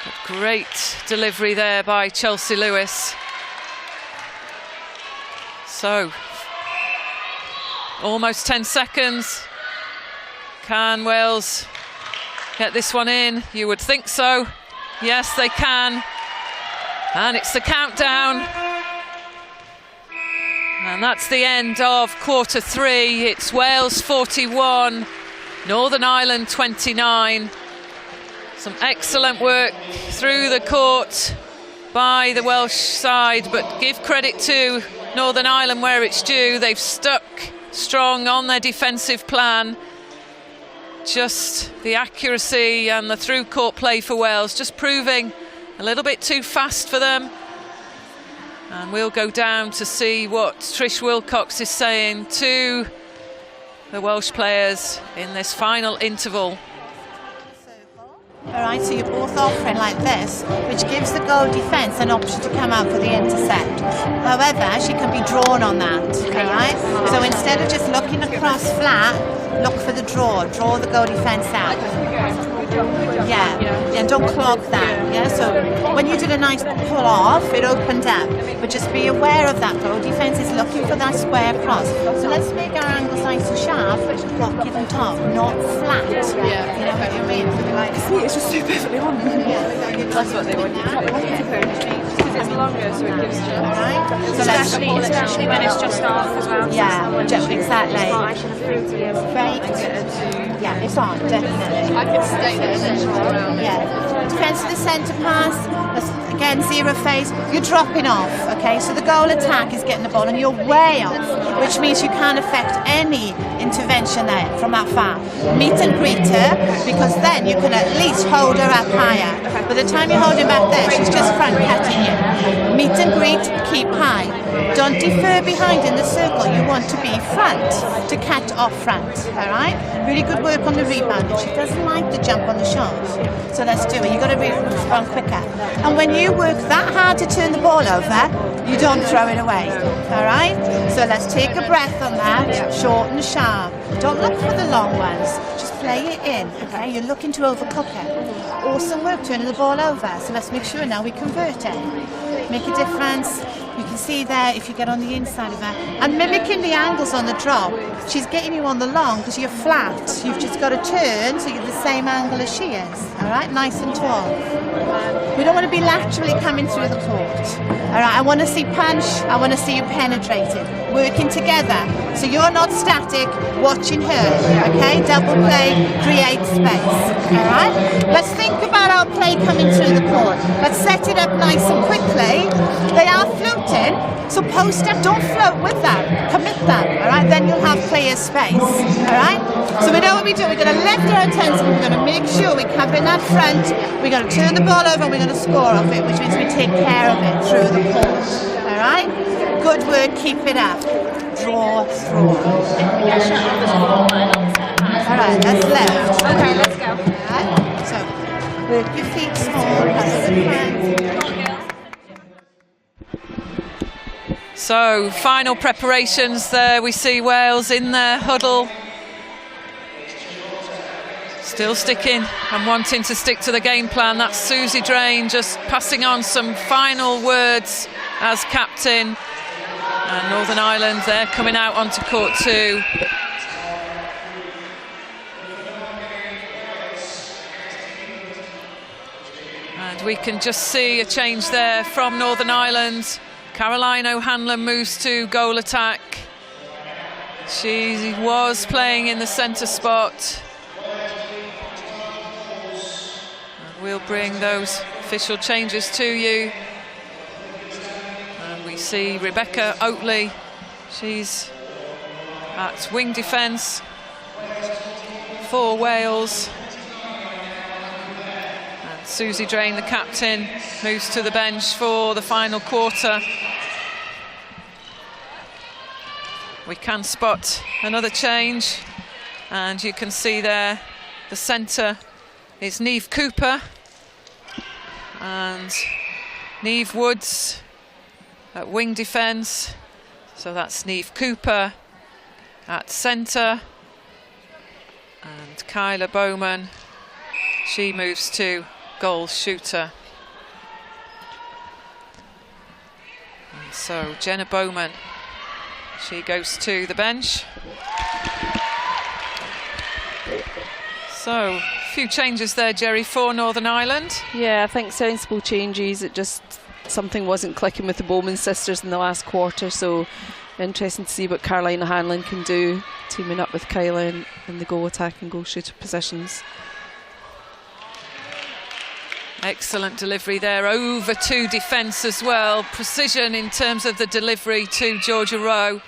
But great delivery there by Chelsea Lewis. So, almost 10 seconds. Can Wales get this one in? You would think so. Yes, they can. And it's the countdown. And that's the end of quarter 3. It's Wales 41, Northern Ireland 29. Some excellent work through the court by the Welsh side, but give credit to Northern Ireland where it's due. They've stuck strong on their defensive plan. Just the accuracy and the through court play for Wales just proving a little bit too fast for them. And we'll go down to see what Trish Wilcox is saying to the Welsh players in this final interval. Alright, so you're both offering like this, which gives the goal defence an option to come out for the intercept. However, she can be drawn on that, alright? So instead of just looking across flat, look for the draw the goal defence out. Yeah, and don't clog that, yeah? So when you did a nice pull off, it opened up, but just be aware of that. Goal defence is looking for that square cross. So let's make our angles nice and sharp, pocket and top, not flat. Yeah. You know what I mean? It's just so perfectly on. That's what they want. Because it's longer, so it gives you. Alright. So Especially when it's just off as well. Yeah, just exactly. I should have proved to you. Right. Yeah, it's on, definitely. I could stay there and then roll around. Yeah. Defence to the centre pass. That's, again, zero phase. You're dropping off, okay? So the goal attack is getting the ball and you're way off, which means you can't affect any intervention there from that far. Meet and greet her, because then you can at least hold her up higher. By the time you're holding back there, she's just front catching you. Meet and greet, keep high. Don't defer behind in the circle. You want to be front to catch off front, alright? Really good work on the rebound. She doesn't like the jump on the shot. So let's do it. You've got to respond quicker. And when you work that hard to turn the ball over, you don't throw it away, alright? So let's take a breath on that, short and sharp. Don't look for the long ones, just play it in, okay? You're looking to overcook it. Awesome work turning the ball over, so let's make sure now we convert it. Make a difference. You can see there if you get on the inside of her. And mimicking the angles on the drop, she's getting you on the long because you're flat. You've just got to turn so you're the same angle as she is. Alright, nice and tall. We don't want to be laterally coming through the court. Alright, I want to see punch, I want to see you penetrated. Working together. So you're not static, watching her. Okay, double play, create space. Alright? Let's think about our play coming through the court. Let's set it up nice and quickly. They are floating, so post up, don't float with that. Commit that, alright? Then you'll have player space, alright? So we know what we do. We're going to lift our attention, we're going to make sure we're covering that front, we're going to turn the ball over and we're going to score off it, which means we take care of it through the court, alright? Good work, keep it up. Draw, throw. Alright, that's left. Okay, let's go. Alright? Work your feet small, have a look round. So, final preparations there. We see Wales in their huddle. Still sticking and wanting to stick to the game plan. That's Susie Drain just passing on some final words as captain. And Northern Ireland, they're coming out onto court 2. And we can just see a change there from Northern Ireland. Caroline O'Hanlon moves to goal attack. She was playing in the centre spot. And we'll bring those official changes to you. And we see Rebecca Oatley. She's at wing defence for Wales. And Susie Drain, the captain, moves to the bench for the final quarter. We can spot another change, and you can see there the centre is Niamh Cooper and Niamh Woods at wing defence. So that's Niamh Cooper at centre, and Kyla Bowman, she moves to goal shooter. And so Jenna Bowman, she goes to the bench. So, a few changes there, Jerry, for Northern Ireland. Yeah, I think sensible changes. It just, something wasn't clicking with the Bowman sisters in the last quarter, so interesting to see what Caroline O'Hanlon can do, teaming up with Kyla in the goal attack and goal shooter positions. Excellent delivery there, over to defence as well. Precision in terms of the delivery to Georgia Rowe.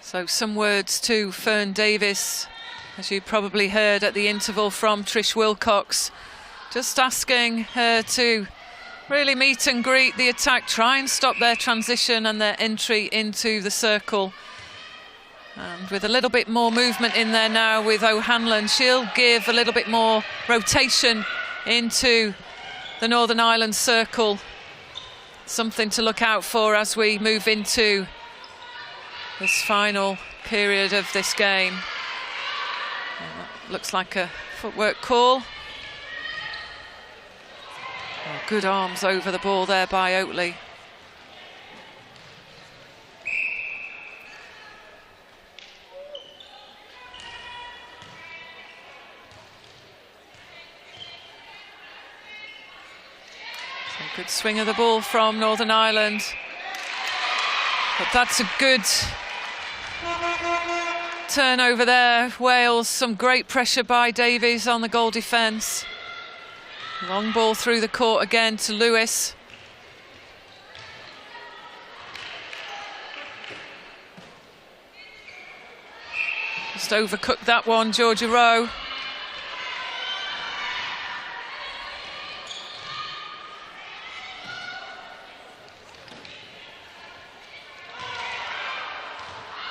So some words to Fern Davis, as you probably heard at the interval from Trish Wilcox. Just asking her to really meet and greet the attack, try and stop their transition and their entry into the circle. And with a little bit more movement in there now with O'Hanlon, she'll give a little bit more rotation into the Northern Ireland circle. Something to look out for as we move into this final period of this game. Looks like a footwork call. Oh, good arms over the ball there by Oatley. So good swing of the ball from Northern Ireland. But that's a good turnover there. Wales, some great pressure by Davies on the goal defence. Long ball through the court again to Lewis. Just overcooked that one, Georgia Rowe.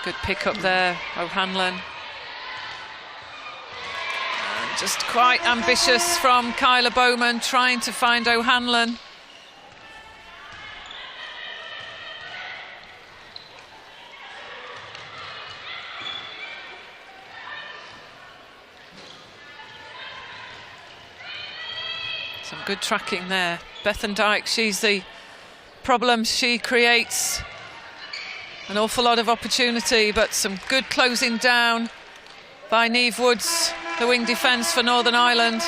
Good pick up there, O'Hanlon. Just quite ambitious from Kyla Bowman, trying to find O'Hanlon. Some good tracking there. Bethan Dyke, she's the problem. She creates an awful lot of opportunity, but some good closing down by Niamh Woods, the wing defence for Northern Ireland.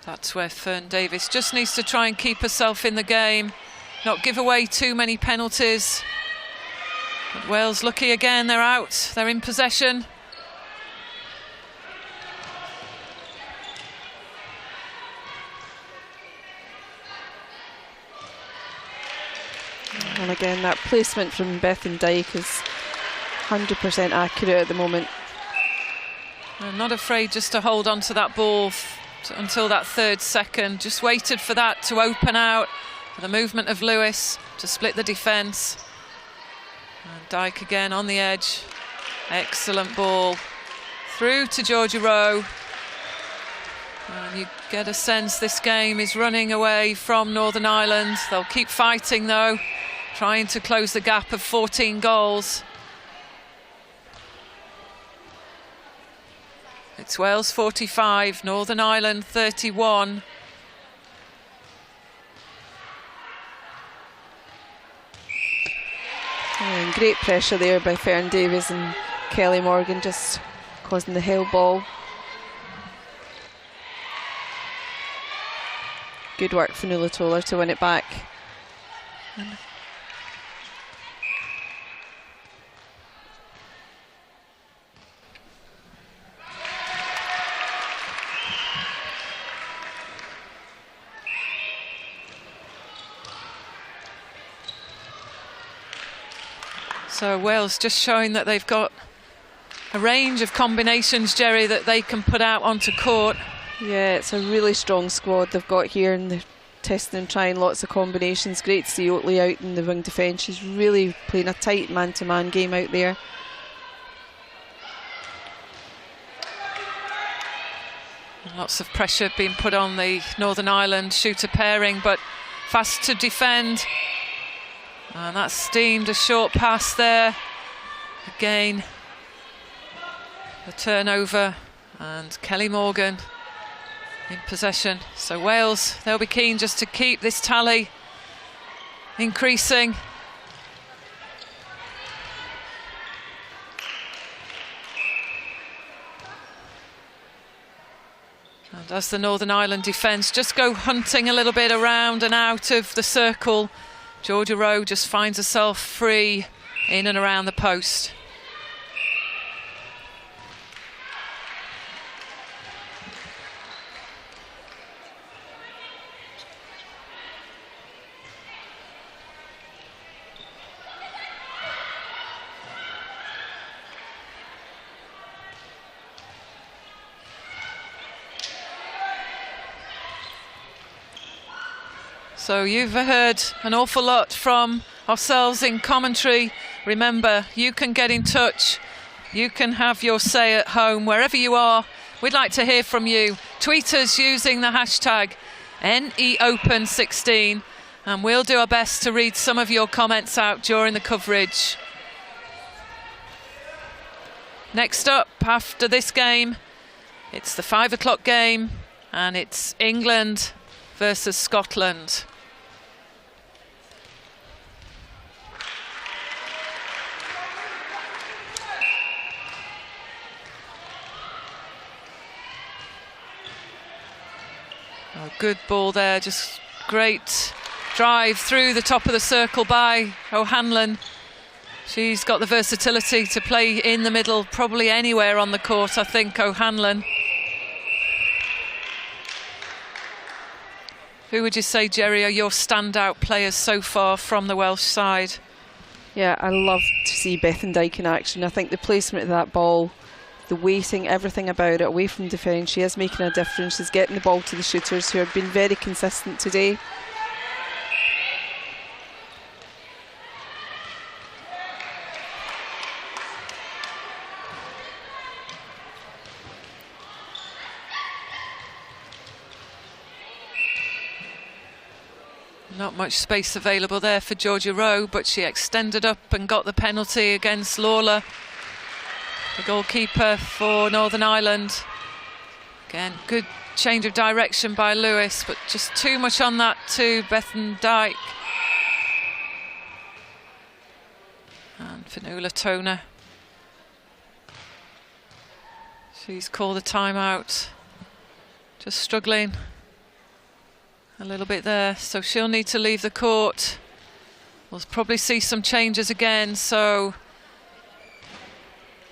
That's where Fern Davis just needs to try and keep herself in the game, not give away too many penalties. But Wales lucky again, they're out, they're in possession. And again, that placement from Bethan Dyke is 100% accurate at the moment. I'm not afraid just to hold on to that ball until that 3rd second. Just waited for that to open out, for the movement of Lewis to split the defence. And Dyke again on the edge. Excellent ball. Through to Georgia Rowe. And you get a sense this game is running away from Northern Ireland. They'll keep fighting though, trying to close the gap of 14 goals. It's Wales 45, Northern Ireland 31. And great pressure there by Fern Davies and Kelly Morgan, just causing the hell ball. Good work for Nuala Toller to win it back. So Wales just showing that they've got a range of combinations, Jerry, that they can put out onto court. Yeah, it's a really strong squad they've got here, and they're testing and trying lots of combinations. Great to see Oatley out in the wing defence. She's really playing a tight man-to-man game out there. Lots of pressure being put on the Northern Ireland shooter pairing, but fast to defend. And that's steamed a short pass there. Again, the turnover, and Kelly Morgan in possession. So Wales, they'll be keen just to keep this tally increasing. And as the Northern Ireland defence just go hunting a little bit around and out of the circle, Georgia Rowe just finds herself free in and around the post. So you've heard an awful lot from ourselves in commentary. Remember, you can get in touch. You can have your say at home, wherever you are. We'd like to hear from you. Tweet us using the hashtag NEOpen16, and we'll do our best to read some of your comments out during the coverage. Next up, after this game, it's the 5 o'clock game, and it's England versus Scotland. Oh, good ball there, just great drive through the top of the circle by O'Hanlon. She's got the versatility to play in the middle, probably anywhere on the court, I think, O'Hanlon. Who would you say, Jerry, are your standout players so far from the Welsh side? Yeah, I love to see Bethan Dyke in action. I think the placement of that ball, the weighting, everything about it, away from defence, she is making a difference. She's getting the ball to the shooters, who have been very consistent today. Not much space available there for Georgia Rowe, but she extended up and got the penalty against Lawler, the goalkeeper for Northern Ireland. Again, good change of direction by Lewis, but just too much on that to Bethan Dyke. And for Nuala Toner, she's called a timeout. Just struggling a little bit there, so she'll need to leave the court. We'll probably see some changes again, so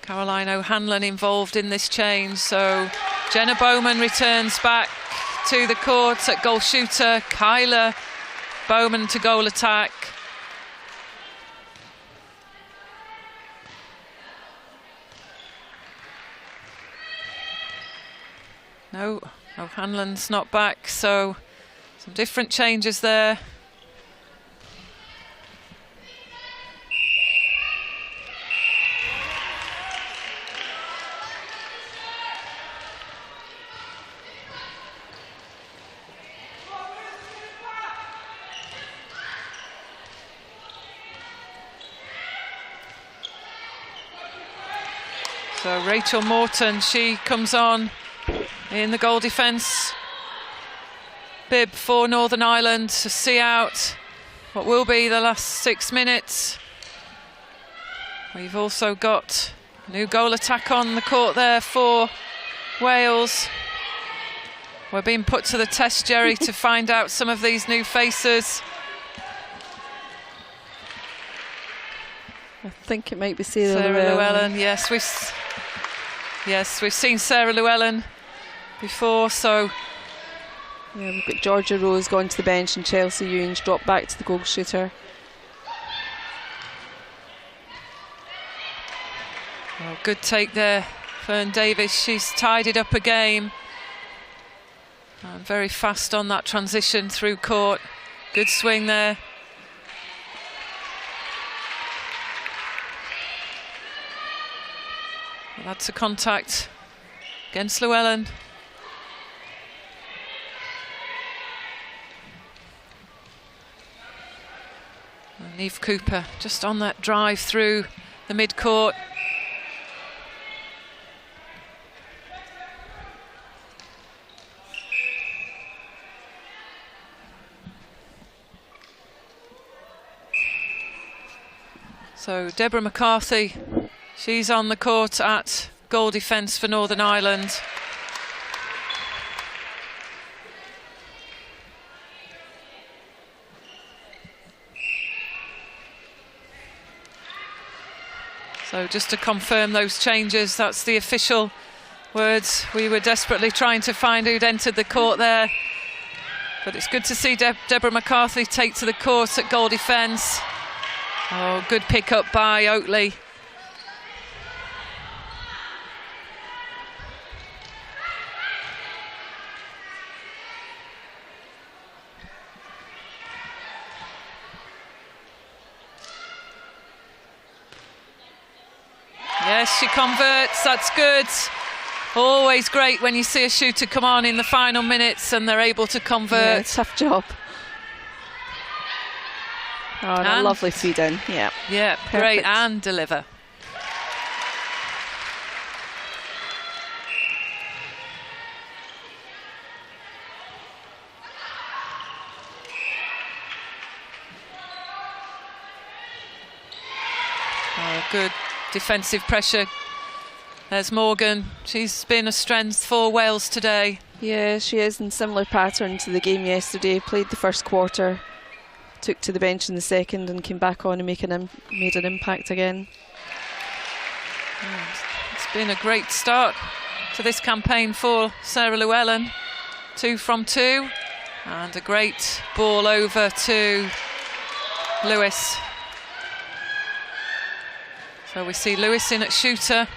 Caroline O'Hanlon involved in this change. So Jenna Bowman returns back to the court at goal shooter, Kyla Bowman to goal attack, No, O'Hanlon's not back, so some different changes there. So Rachel Morton, she comes on in the goal defence. Bib for Northern Ireland to see out what will be the last 6 minutes. We've also got a new goal attack on the court there for Wales. We're being put to the test, Jerry, to find out some of these new faces. I think it might be Sarah Llewellyn. Yes, we've seen Sarah Llewellyn before, so yeah, we've got Georgia Rose gone to the bench and Chelsea Ewings dropped back to the goal shooter. Oh, good take there, Fern Davis. She's tidied up a game and very fast on that transition through court. Good swing there. Well, that's a contact against Llewellyn. And Neve Cooper just on that drive through the mid-court. So Deborah McCarthy, she's on the court at goal defence for Northern Ireland. So just to confirm those changes, that's the official words. We were desperately trying to find who'd entered the court there. But it's good to see Deborah McCarthy take to the court at goal defence. Oh, good pick up by Oatley. Yes, she converts, that's good. Always great when you see a shooter come on in the final minutes and they're able to convert. Yeah, tough job. Oh, and a lovely feed in, yeah. Yeah, perfect. Great, and deliver. Oh, good defensive pressure. There's Morgan. She's been a strength for Wales today. Yeah, she is in similar pattern to the game yesterday. Played the first quarter, took to the bench in the second and came back on and made an impact again. It's been a great start to this campaign for Sarah Llewellyn. 2 from 2 and a great ball over to Lewis. So we see Lewis in at shooter.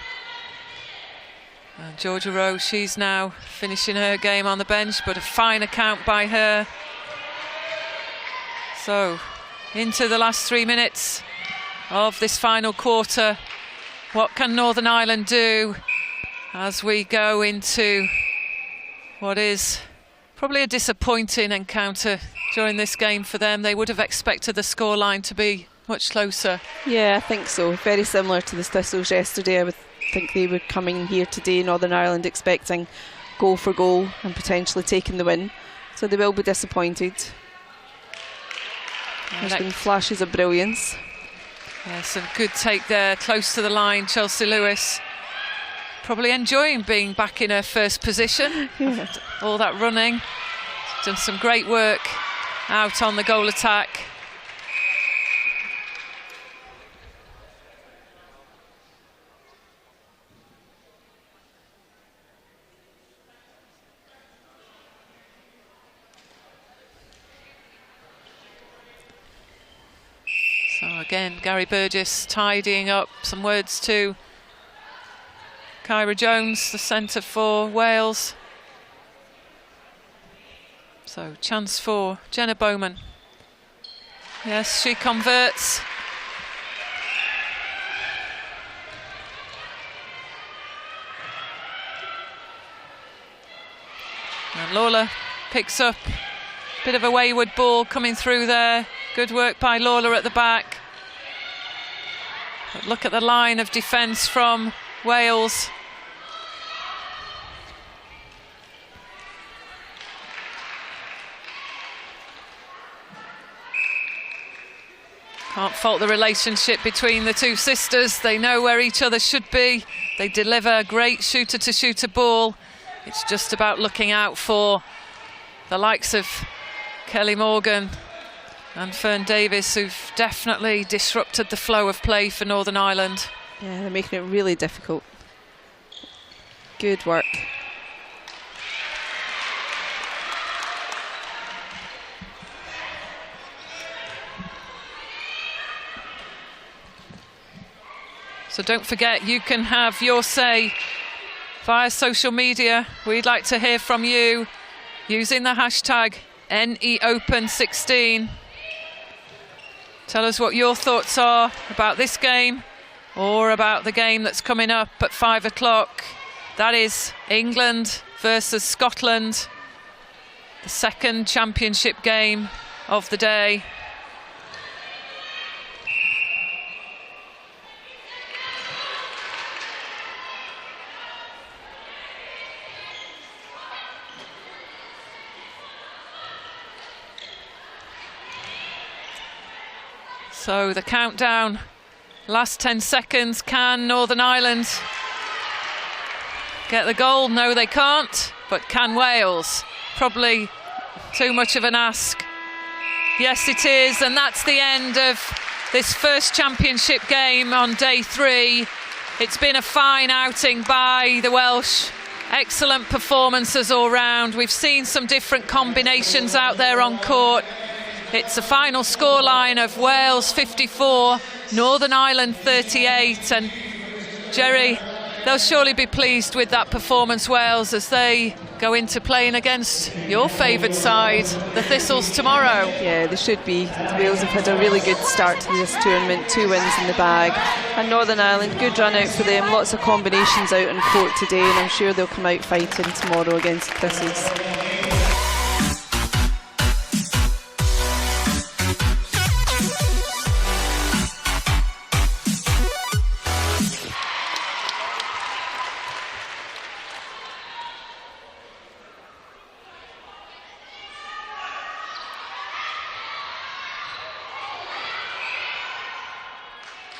And Georgia Rowe, she's now finishing her game on the bench, but a fine account by her. So into the last 3 minutes of this final quarter. What can Northern Ireland do as we go into what is probably a disappointing encounter during this game for them? They would have expected the scoreline to be much closer. Yeah, I think so. Very similar to the Thistles yesterday. I would think they were coming here today, Northern Ireland, expecting goal for goal and potentially taking the win. So they will be disappointed. There's been flashes of brilliance. Yes, a good take there, close to the line. Chelsea Lewis probably enjoying being back in her first position. Yeah. All that running. Done some great work out on the goal attack. So again, Gary Burgess tidying up. Some words to Kyra Jones, the centre for Wales. So chance for Jenna Bowman. Yes, she converts. And Lawler picks up a bit of a wayward ball coming through there. Good work by Lawler at the back. But look at the line of defence from Wales. Can't fault the relationship between the two sisters. They know where each other should be. They deliver a great shooter-to-shooter ball. It's just about looking out for the likes of Kelly Morgan and Fern Davis, who've definitely disrupted the flow of play for Northern Ireland. Yeah, they're making it really difficult. Good work. So don't forget, you can have your say via social media. We'd like to hear from you using the hashtag NEOpen16. Tell us what your thoughts are about this game or about the game that's coming up at 5 o'clock. That is England versus Scotland, the second championship game of the day. So the countdown, last 10 seconds. Can Northern Ireland get the goal? No, they can't. But can Wales? Probably too much of an ask. Yes, it is. And that's the end of this first championship game on day 3. It's been a fine outing by the Welsh. Excellent performances all round. We've seen some different combinations out there on court. It's a final scoreline of Wales 54, Northern Ireland 38. And Jerry, they'll surely be pleased with that performance, Wales, as they go into playing against your favoured side, the Thistles, tomorrow. Yeah, they should be. Wales have had a really good start to this tournament, 2 wins in the bag. And Northern Ireland, good run out for them, lots of combinations out on court today, and I'm sure they'll come out fighting tomorrow against the Thistles.